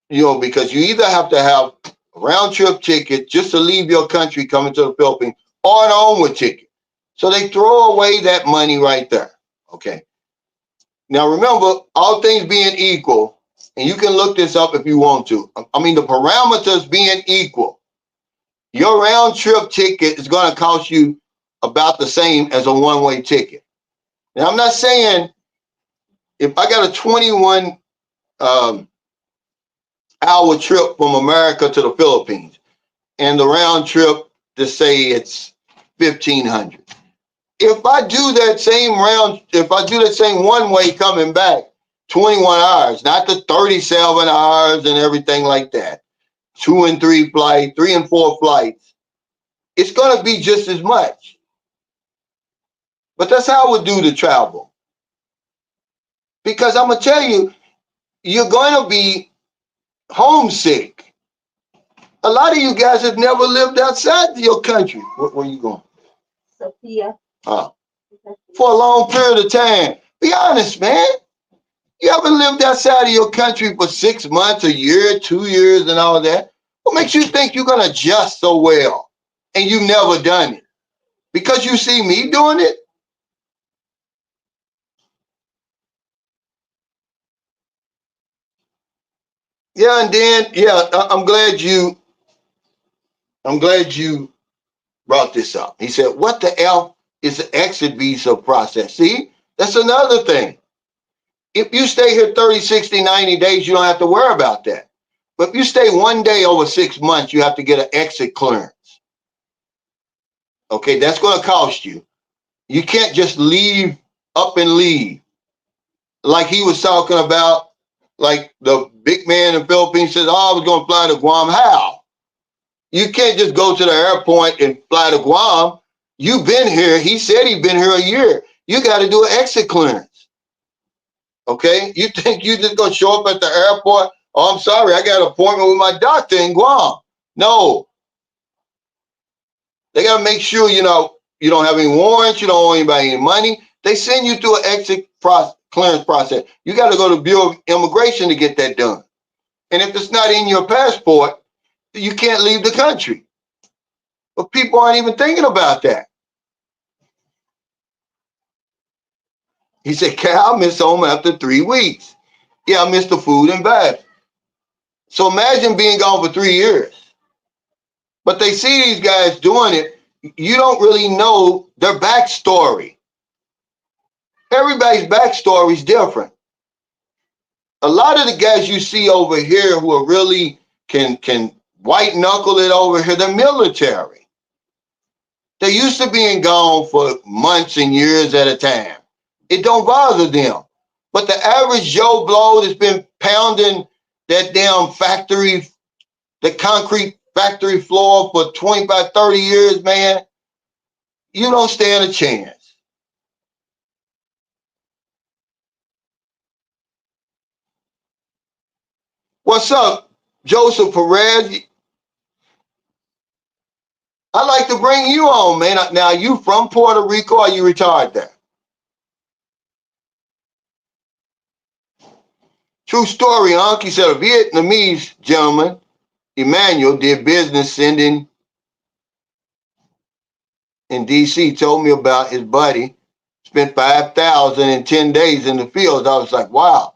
because you either have to have a round trip ticket just to leave your country coming to the Philippines or an onward ticket. So they throw away that money right there. Okay. Now remember, all things being equal, and you can look this up if you want to. I mean, the parameters being equal, your round trip ticket is going to cost you about the same as a one-way ticket. Now, I'm not saying if I got a 21 hour trip from America to the Philippines, and the round trip, to say it's 1,500. If I do that same one way coming back, 21 hours, not the 37 hours and everything like that, 2 and 3 flights, 3 and 4 flights, it's going to be just as much. But that's how I would do the travel. Because I'm going to tell you, you're going to be homesick. A lot of you guys have never lived outside your country. Where are you going? Sophia. For a long period of time. Be honest, man. You ever lived outside of your country for 6 months, a year, 2 years, and all that? What makes you think you're going to adjust so well and you've never done it? Because you see me doing it? Yeah, and then, I'm glad you brought this up. He said, what the F is the exit visa process? See, that's another thing. If you stay here 30, 60, 90 days, you don't have to worry about that. But if you stay one day over 6 months, you have to get an exit clearance. Okay, that's going to cost you. You can't just leave up and leave. Like he was talking about, like the big man in the Philippines says, oh, I was going to fly to Guam. How? You can't just go to the airport and fly to Guam. You've been here. He said he'd been here a year. You got to do an exit clearance. Okay? You think you just going to show up at the airport? Oh, I'm sorry. I got an appointment with my doctor in Guam. No. They got to make sure, you don't have any warrants. You don't owe anybody any money. They send you through an exit clearance process. You got to go to Bureau of Immigration to get that done. And if it's not in your passport, you can't leave the country. But people aren't even thinking about that. He said, Cal, I missed home after 3 weeks. Yeah, I missed the food and bath. So imagine being gone for 3 years. But they see these guys doing it. You don't really know their backstory. Everybody's backstory is different. A lot of the guys you see over here who are really can white knuckle it over here, they're military. They're used to being gone for months and years at a time. It don't bother them. But the average Joe Blow that's been pounding that damn factory, the concrete factory floor for 25, 30 years, man, you don't stand a chance. What's up, Joseph Perez? I'd like to bring you on, man. Now, you from Puerto Rico or you retired there? True story, Unc. He said a Vietnamese gentleman, Emmanuel, did business sending in D.C. Told me about his buddy. Spent 5,000 in 10 days in the fields. I was like, wow,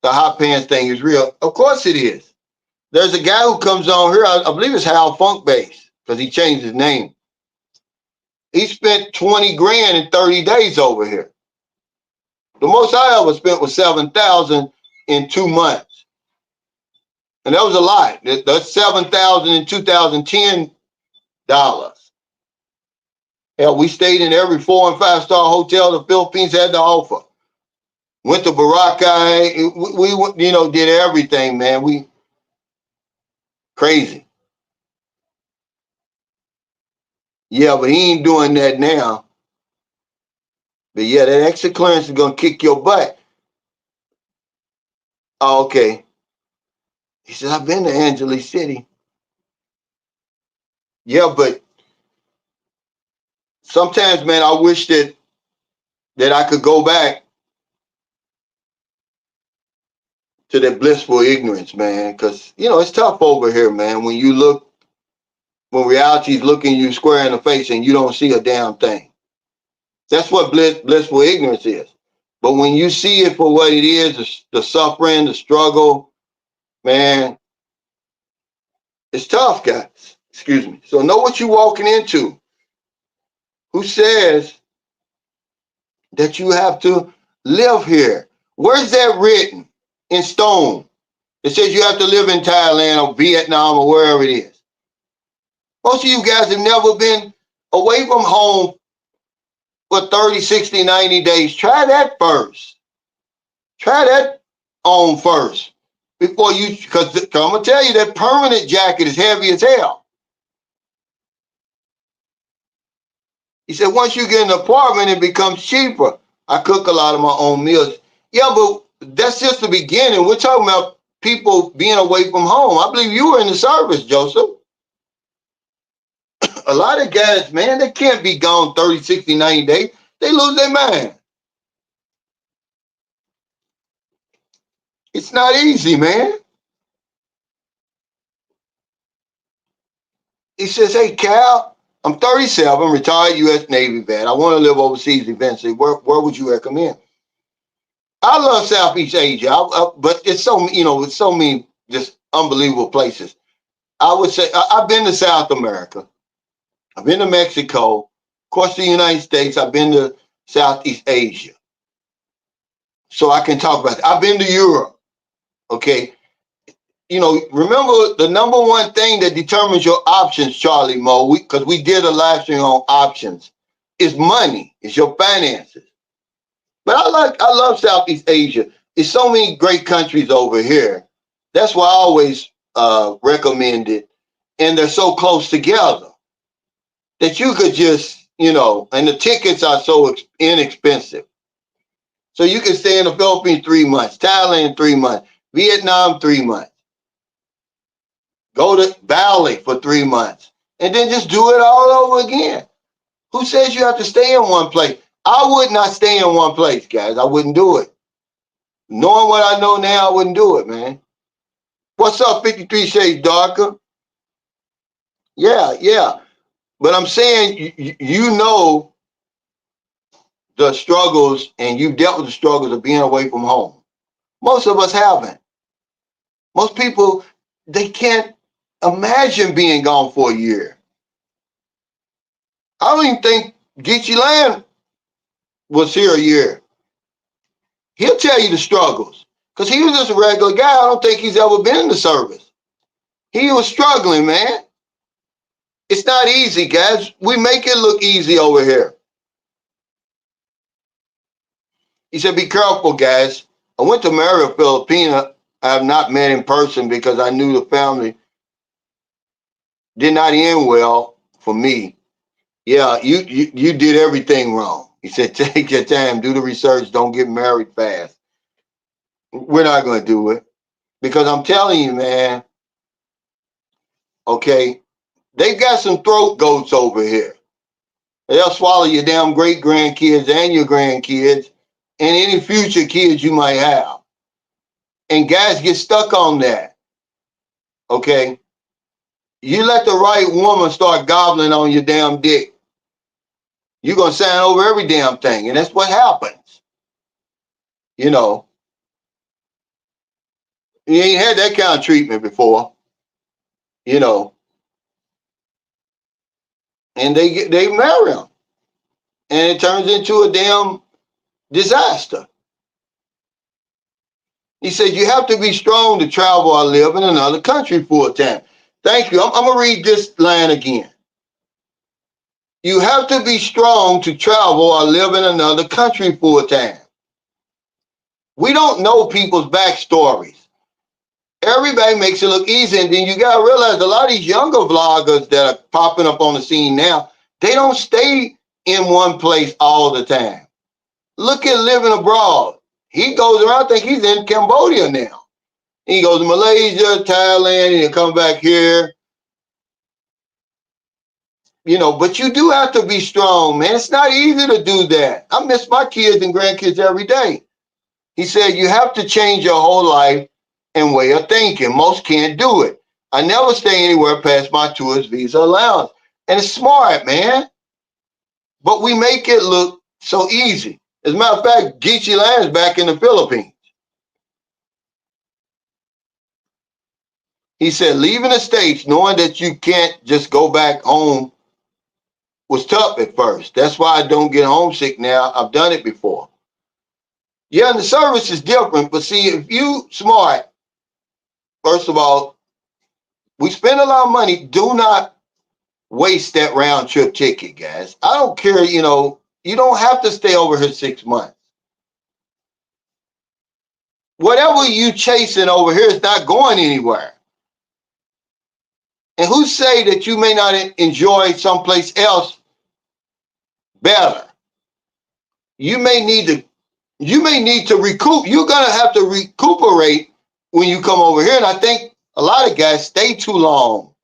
the hot pants thing is real. Of course it is. There's a guy who comes on here, I believe it's Hal Funkbase, because he changed his name. He spent 20 grand in 30 days over here. The most I ever spent was 7,000 in 2 months. And that was a lot. That's 7,000 in 2010 dollars. Hell, we stayed in every 4 and 5 star hotel the Philippines had to offer. Went to Boracay. We did everything, man. We crazy. Yeah, but he ain't doing that now. But yeah, that exit clearance is gonna kick your butt. Oh, okay. He said, I've been to Angeles City. Yeah, but sometimes, man, I wish that I could go back to that blissful ignorance, man. Because, it's tough over here, man. When reality's looking you square in the face and you don't see a damn thing. That's what blissful ignorance is. But when you see it for what it is, the suffering, the struggle, man, it's tough, guys. Excuse me. So know what you're walking into. Who says that you have to live here? Where's that written in stone? It says you have to live in Thailand or Vietnam or wherever it is. Most of you guys have never been away from home for 30, 60, 90 days. Try that first. Try that on first. Before because I'm going to tell you that permanent jacket is heavy as hell. He said, once you get an apartment, it becomes cheaper. I cook a lot of my own meals. Yeah, but that's just the beginning. We're talking about people being away from home. I believe you were in the service, Joseph. A lot of guys, man, they can't be gone 30, 60, 90 days. They lose their mind. It's not easy, man. He says, hey, Cal, I'm 37, retired U.S. Navy vet. I want to live overseas eventually. Where would you recommend? I love Southeast Asia, but it's it's so many just unbelievable places. I would say I've been to South America. I've been to Mexico. Of course, the United States. I've been to Southeast Asia. so I can talk about it. I've been to Europe. Okay. Remember the number one thing that determines your options, Charlie Mo, because we did a live stream on options, is money, is your finances. But I love Southeast Asia. There's so many great countries over here. That's why I always recommend it. And they're so close together that you could just, and the tickets are so inexpensive. So you can stay in the Philippines 3 months, Thailand 3 months, Vietnam 3 months, go to Bali for 3 months, and then just do it all over again. Who says you have to stay in one place? I would not stay in one place, guys. I wouldn't do it. Knowing what I know now, I wouldn't do it, man. What's up, 53 Shades Darker? Yeah, yeah. But I'm saying, you know the struggles, and you've dealt with the struggles of being away from home. Most of us haven't. Most people, they can't imagine being gone for a year. I don't even think Geechee Land was here a year. He'll tell you the struggles because he was just a regular guy. I don't think he's ever been in the service. He was struggling, man. It's not easy, guys. We make it look easy over here. He said, be careful, guys. I went to marry a Filipina. I have not met in person because I knew the family did not end well for me. Yeah, you did everything wrong. He said, take your time, do the research, don't get married fast. We're not going to do it because I'm telling you, man, okay, they've got some throat goats over here. They'll swallow your damn great grandkids and your grandkids and any future kids you might have. And guys get stuck on that. Okay. You let the right woman start gobbling on your damn dick, you're going to sign over every damn thing. And that's what happens. You know, you ain't had that kind of treatment before, you know, and they marry them. And it turns into a damn disaster. He said, you have to be strong to travel or live in another country full time. Thank you. I'm going to read this line again. You have to be strong to travel or live in another country full time. We don't know people's backstories. Everybody makes it look easy. And then you got to realize a lot of these younger vloggers that are popping up on the scene now, they don't stay in one place all the time. Look at Living Abroad. He goes around, I think he's in Cambodia now. He goes to Malaysia, Thailand, and he come back here. You know, but you do have to be strong, man. It's not easy to do that. I miss my kids and grandkids every day. He said, you have to change your whole life and way of thinking. Most can't do it. I never stay anywhere past my tourist visa allowance. And it's smart, man. But we make it look so easy. As a matter of fact, Geechee Land's back in the Philippines. He said, leaving the States, knowing that you can't just go back home was tough at first. That's why I don't get homesick now. I've done it before. Yeah, and the service is different. But see, if you smart, first of all, we spend a lot of money. Do not waste that round trip ticket, guys. I don't care, you don't have to stay over here 6 months. Whatever you chasing over here is not going anywhere. And who say that you may not enjoy someplace else better? You may need to recoup. You're gonna have to recuperate when you come over here. And I think a lot of guys stay too long.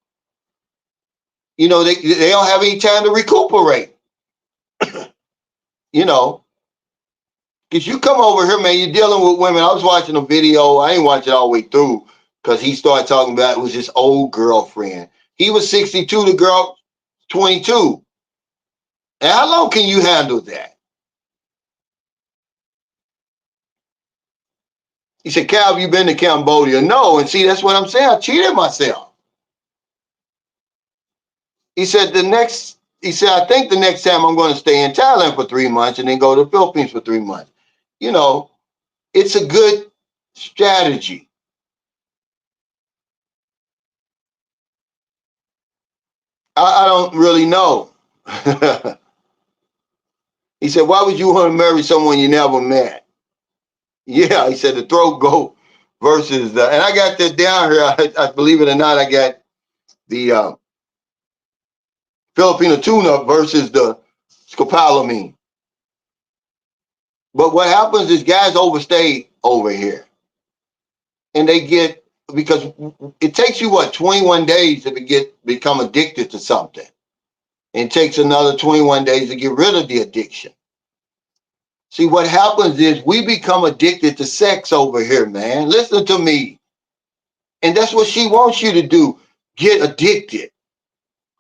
They don't have any time to recuperate. Because you come over here, man, you're dealing with women. I was watching a video. I ain't watch it all the way through because he started talking about it was his old girlfriend. He was 62, the girl 22. And how long can you handle that? He said, Cal, have you been to Cambodia? No. And see, that's what I'm saying. I cheated myself. He said, I think the next time I'm going to stay in Thailand for 3 months and then go to the Philippines for 3 months. It's a good strategy. I don't really know. He said, why would you want to marry someone you never met? Yeah, he said the throat goat versus the, and I got that down here. I believe it or not, I got the Filipino tune-up versus the scopolamine. But what happens is guys overstay over here, and they get, because it takes you what, 21 days to become addicted to something, and it takes another 21 days to get rid of the addiction. See, what happens is we become addicted to sex over here, man. Listen to me. And that's what she wants you to do. Get addicted.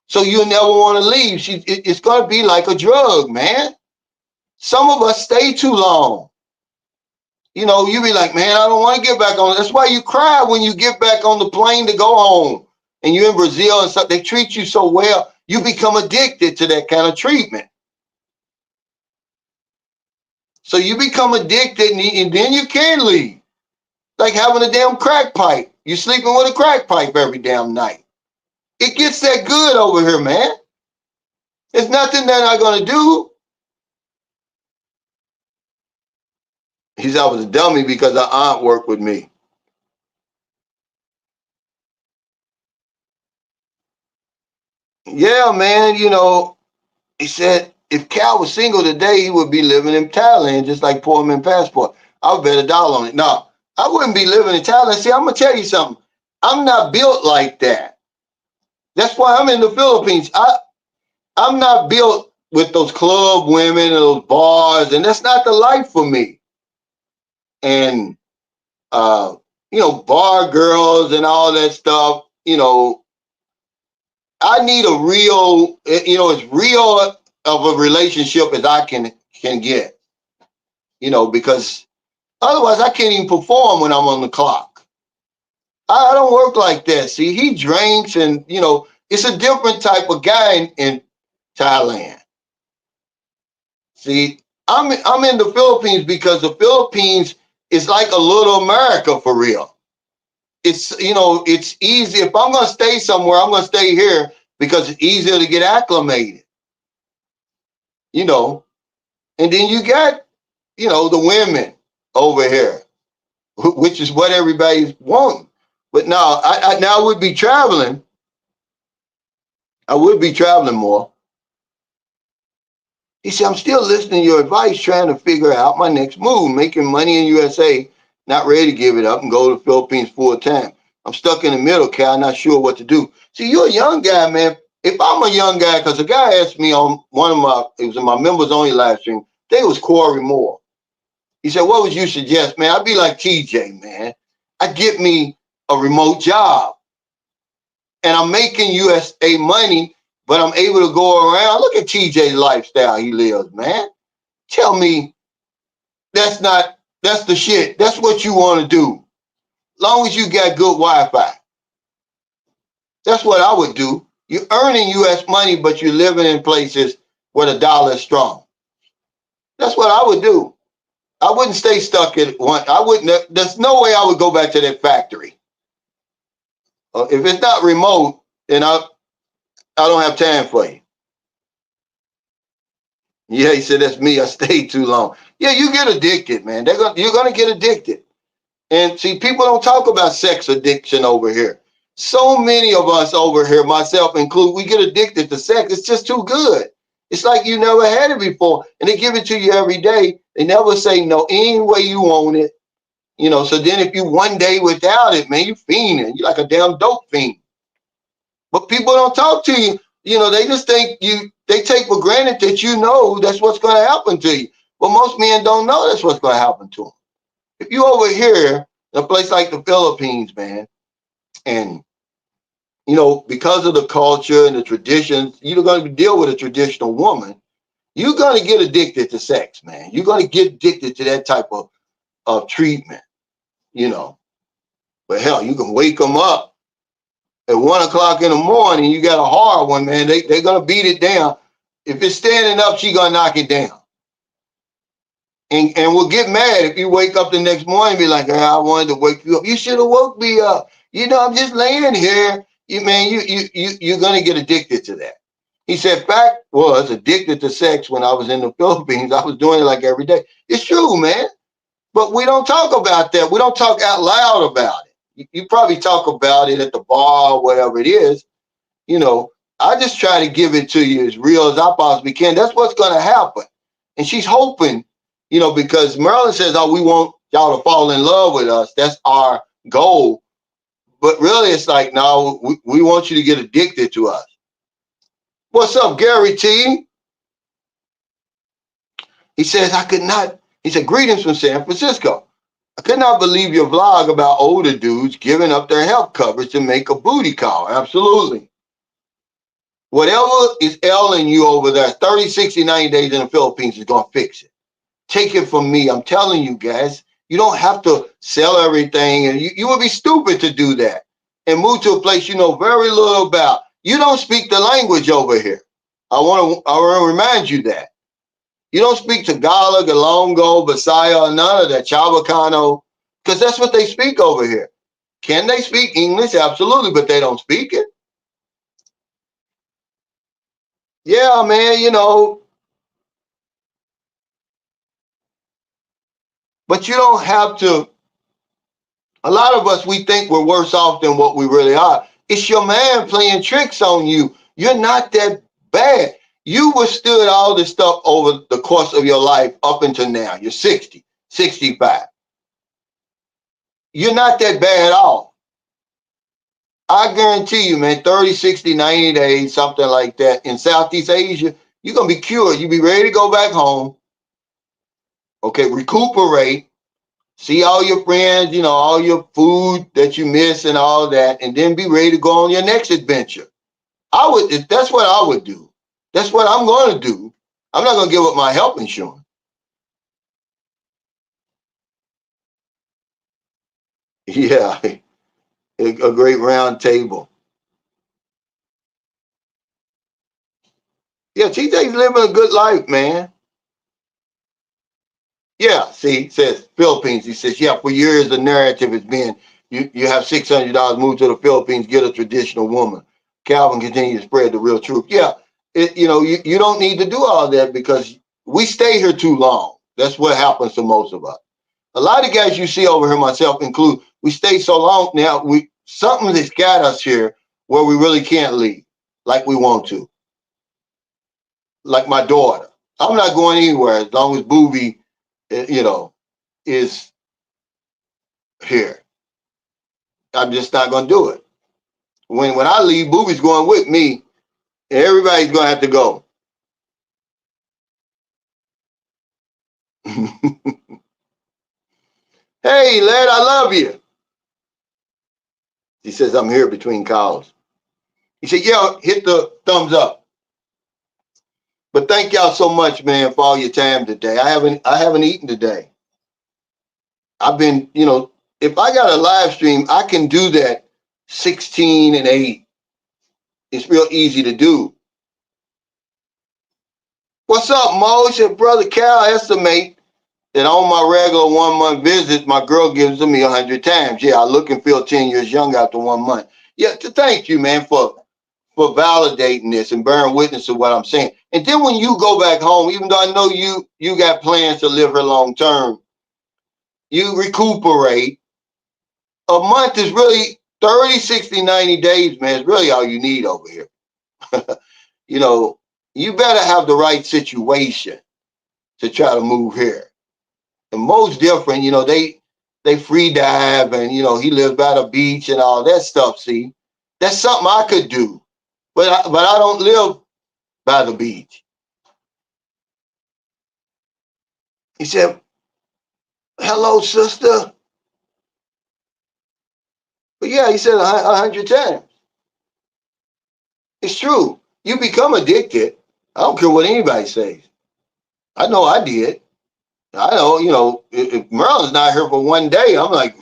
So you'll never want to leave. It's going to be like a drug, man. Some of us stay too long. You know, you be like, man, I don't want to get back on. That's why you cry when you get back on the plane to go home. And you're in Brazil and stuff. They treat you so well. You become addicted to that kind of treatment. So you become addicted, and then you can leave. Like having a damn crack pipe. You sleeping with a crack pipe every damn night. It gets that good over here, man. There's nothing that I'm going to do. He said I was a dummy because our aunt worked with me. Yeah, man, you know, he said if Cal was single today, he would be living in Thailand, just like poor man passport. I would bet $1 on it. No, I wouldn't be living in Thailand. See, I'm going to tell you something. I'm not built like that. That's why I'm in the Philippines. I'm not built with those club women and those bars, and that's not the life for me. And uh, bar girls and all that stuff. I need a real, as real of a relationship as I can get. Because otherwise I can't even perform when I'm on the clock. I don't work like that. See, he drinks, and it's a different type of guy in Thailand. See, I'm in the Philippines because the Philippines is like a little America for real. It's easy. If I'm gonna stay somewhere, I'm gonna stay here because it's easier to get acclimated. You know, and then you got the women over here, which is what everybody's wanting. But now, I would be traveling. I would be traveling more. He said, I'm still listening to your advice, trying to figure out my next move, making money in USA, not ready to give it up and go to the Philippines full time. I'm stuck in the middle, Cal, not sure what to do. See, you're a young guy, man. If I'm a young guy, because a guy asked me on it was in my members only live stream, I think it was Corey Moore. He said, what would you suggest, man? I'd be like TJ, man. I'd get me a remote job, and I'm making USA money, but I'm able to go around. Look at TJ's lifestyle he lives, man. Tell me that's the shit. That's what you want to do. Long as you got good Wi-Fi. That's what I would do. You're earning US money, but you're living in places where the dollar is strong. That's what I would do. I wouldn't stay stuck at one. I wouldn't. There's no way I would go back to that factory. If it's not remote, then I don't have time for you. Yeah, he said, that's me. I stayed too long. Yeah, you get addicted, man. You're gonna get addicted. And see, people don't talk about sex addiction over here. So many of us over here, myself included, we get addicted to sex. It's just too good. It's like you never had it before, and they give it to you every day. They never say no, any way you want it. So then if you one day without it, man, you fiending. You're like a damn dope fiend. But people don't talk to you. They just think they take for granted that that's what's going to happen to you. But most men don't know that's what's going to happen to them. If you over here in a place like the Philippines, man, and because of the culture and the traditions, you're going to deal with a traditional woman. You're going to get addicted to sex, man. You're going to get addicted to that type of treatment, But hell, you can wake them up at 1 o'clock in the morning. You got a hard one, man. They're going to beat it down. If it's standing up, she's going to knock it down. and will get mad if you wake up the next morning and be like, I wanted to wake you up. You should have woke me up. I'm just laying here. You're gonna get addicted to that. He said, fact was addicted to sex when I was in the Philippines. I was doing it like every day. It's true, man. But we don't talk about that. We don't talk out loud about it. You probably talk about it at the bar or whatever it is. I just try to give it to you as real as I possibly can. That's what's going to happen. And she's hoping, because Marilyn says, oh, we want y'all to fall in love with us. That's our goal. But really, it's like, no, we want you to get addicted to us. What's up, Gary T? He says, I could not. He said, greetings from San Francisco. I could not believe your vlog about older dudes giving up their health coverage to make a booty call. Absolutely. Whatever is ailing you over there, 30, 60, 90 days in the Philippines is going to fix it. Take it from me. I'm telling you guys, you don't have to sell everything. And you would be stupid to do that and move to a place you know very little about. You don't speak the language over here. I want to remind you that. You don't speak Tagalog, Ilonggo, Bisaya, or none of that, Chavacano, because that's what they speak over here. Can they speak English? Absolutely, but they don't speak it. Yeah, man, but you don't have to. A lot of us, we think we're worse off than what we really are. It's your man playing tricks on you. You're not that bad. You withstood all this stuff over the course of your life up until now. You're 60, 65. You're not that bad at all. I guarantee you, man, 30, 60, 90 days, something like that, in Southeast Asia, you're going to be cured. You'll be ready to go back home. Okay, recuperate. See all your friends, all your food that you miss and all that, and then be ready to go on your next adventure. That's what I would do. That's what I'm going to do. I'm not going to give up my health insurance. Yeah, a great round table. Yeah, TJ's living a good life, man. Yeah, see, says Philippines. He says, yeah, for years the narrative has been you have $600, move to the Philippines, get a traditional woman. Calvin continues to spread the real truth. Yeah, you don't need to do all that because we stay here too long. That's what happens to most of us. A lot of guys you see over here, myself include, we stay so long now. Something that's got us here where we really can't leave like we want to. Like my daughter, I'm not going anywhere as long as Booby, is here. I'm just not going to do it. When I leave, Booby's going with me, and everybody's going to have to go. Hey, lad, I love you. He says, I'm here between calls. He said, yeah, hit the thumbs up. But thank y'all so much, man, for all your time today. I haven't eaten today. I've been, if I got a live stream, I can do that 16 and 8. It's real easy to do. What's up, Mo? He said, Brother Cal, estimate that on my regular 1 month visit, my girl gives to me 100 times. Yeah, I look and feel 10 years younger after 1 month. Yeah, thank you, man, for validating this and bearing witness to what I'm saying. And then when you go back home, even though I know you got plans to live here long term, you recuperate. A month is really 30, 60, 90 days, man. It's really all you need over here. You better have the right situation to try to move here. And most different, they free dive and he lives by the beach and all that stuff. See, that's something I could do, but I don't live by the beach. He said, "Hello, sister." But yeah, he said 100 times. It's true. You become addicted. I don't care what anybody says. I know I did. I know, if Merlin's not here for 1 day, I'm like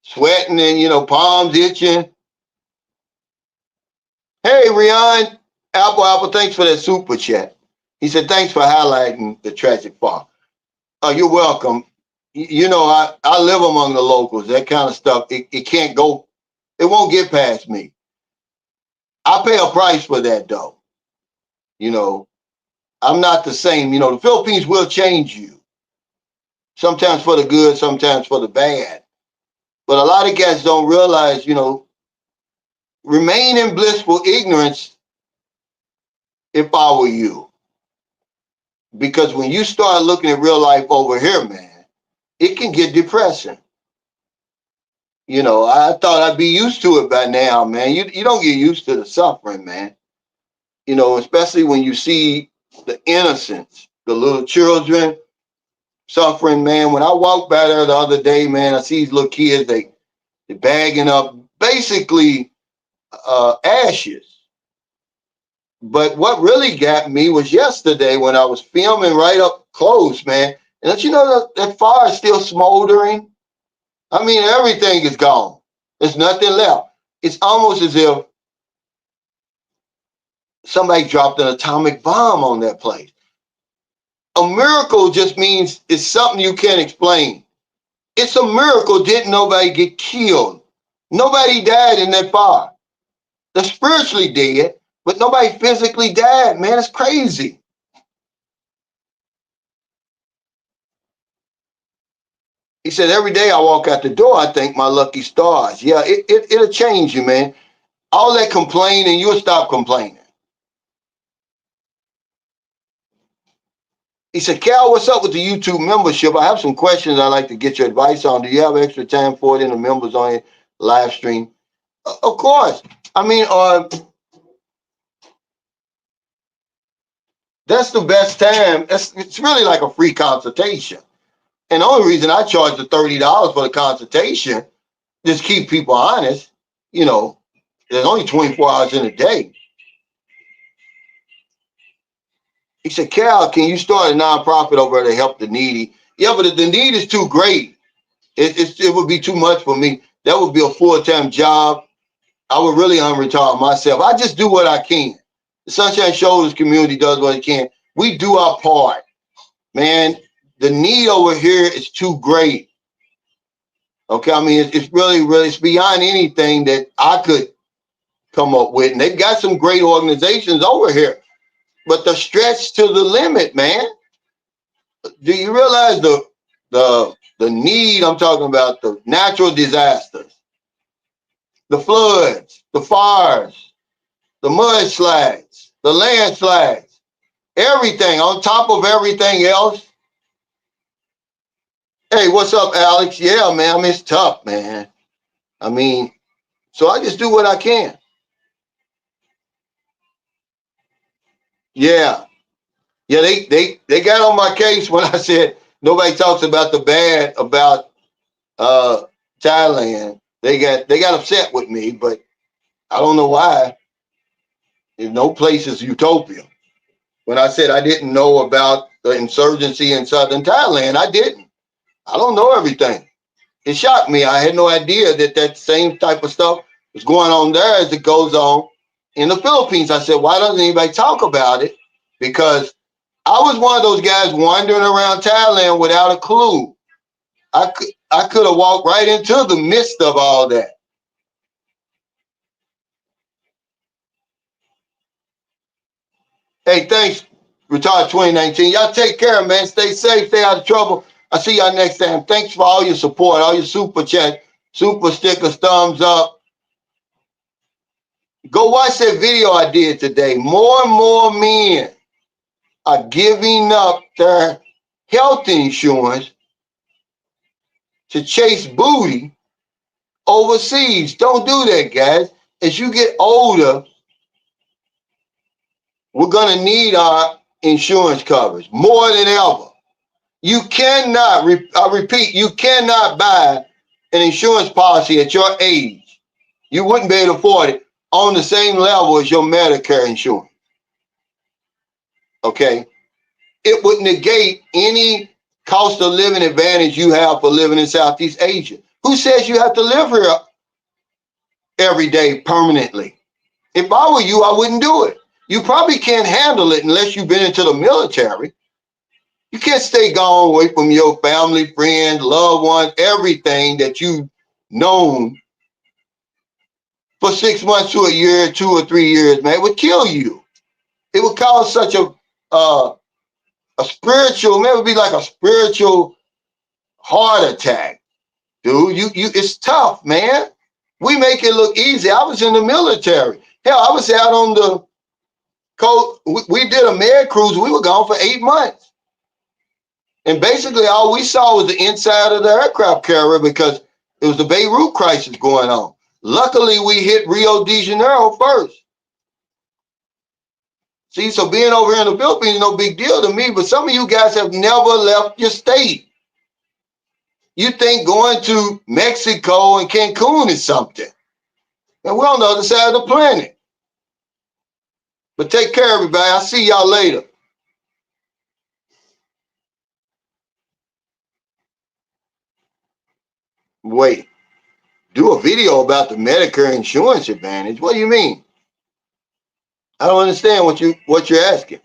sweating and palms itching. Hey, Rion, Apple, thanks for that super chat. He said, thanks for highlighting the tragic fall. Oh, you're welcome. You know, I live among the locals. That kind of stuff, it can't go, it won't get past me. I pay a price for that, though. You know, I'm not the same. You know, the Philippines will change you, sometimes for the good, sometimes for the bad. But a lot of guys don't realize, you know, remain in blissful ignorance if I were you. Because when you start looking at real life over here, man, it can get depressing. You know, I thought I'd be used to it by now, man. You don't get used to the suffering, man. You know, especially when you see the innocence, the little children suffering, man. When I walked by there the other day, man, I see these little kids, they bagging up basically ashes. But what really got me was yesterday when I was filming right up close, man. And don't you know that fire is still smoldering? I mean, everything is gone. There's nothing left. It's almost as if somebody dropped an atomic bomb on that place. A miracle just means it's something you can't explain. It's a miracle didn't nobody get killed. Nobody died in that fire. They're spiritually dead, but nobody physically died, man. It's crazy. He said, every day I walk out the door, I thank my lucky stars. Yeah, it'll change you, man. All that complaining, you'll stop complaining. He said, Cal, what's up with the YouTube membership? I have some questions I'd like to get your advice on. Do you have extra time for it in the members on live stream? Of course. I mean, that's the best time. It's really like a free consultation. And the only reason I charge the $30 for the consultation, just keep people honest. You know, there's only 24 hours in a day. He said, Cal, can you start a nonprofit over there to help the needy? Yeah, but if the need is too great, it would be too much for me. That would be a full-time job. I would really unretire myself. I just do what I can. The Sunshine Shoulders community does what it can. We do our part. Man, the need over here is too great. Okay, I mean, it's really, really, it's beyond anything that I could come up with. And they've got some great organizations over here, but they're stretched to the limit, man. Do you realize the need? I'm talking about the natural disasters, the floods, the fires, the mudslides, the landslides, everything on top of everything else. Hey, what's up, Alex? Yeah, man, I mean, it's tough, man. I mean, so I just do what I can. Yeah. Yeah, they got on my case when I said nobody talks about the bad about uh Thailand. They got upset with me, but I don't know why. There's no place is utopia. When I said I didn't know about the insurgency in southern Thailand, I didn't. I don't know everything. It shocked me. I had no idea that that same type of stuff was going on there as it goes on in the Philippines. I said, why doesn't anybody talk about it? Because I was one of those guys wandering around Thailand without a clue. I could have walked right into the midst of all that. Hey, thanks, Retired 2019. Y'all take care, man. Stay safe, stay out of trouble. I'll see y'all next time. Thanks for all your support, all your super chat, super stickers, thumbs up. Go watch that video I did today. More and more men are giving up their health insurance to chase booty overseas. Don't do that, guys. As you get older, we're going to need our insurance coverage more than ever. You cannot, I repeat, you cannot buy an insurance policy at your age. You wouldn't be able to afford it on the same level as your Medicare insurance. Okay? It would negate any cost of living advantage you have for living in Southeast Asia. Who says you have to live here every day permanently? If I were you, I wouldn't do it. You probably can't handle it unless you've been into the military. You can't stay gone away from your family, friends, loved ones, everything that you've known for 6 months to a year, 2 or 3 years, man. It would kill you. It would cause such a spiritual, man, it would be like a spiritual heart attack, dude. It's tough, man. We make it look easy. I was in the military. Hell, I was out on the coast. We did a med cruise. We were gone for 8 months. And basically all we saw was the inside of the aircraft carrier because it was the Beirut crisis going on. Luckily, we hit Rio de Janeiro first. See, so being over here in the Philippines is no big deal to me, but some of you guys have never left your state. You think going to Mexico and Cancun is something. And we're on the other side of the planet. But take care, everybody. I'll see y'all later. Wait, do a video about the Medicare insurance advantage? What do you mean? I don't understand what you're asking.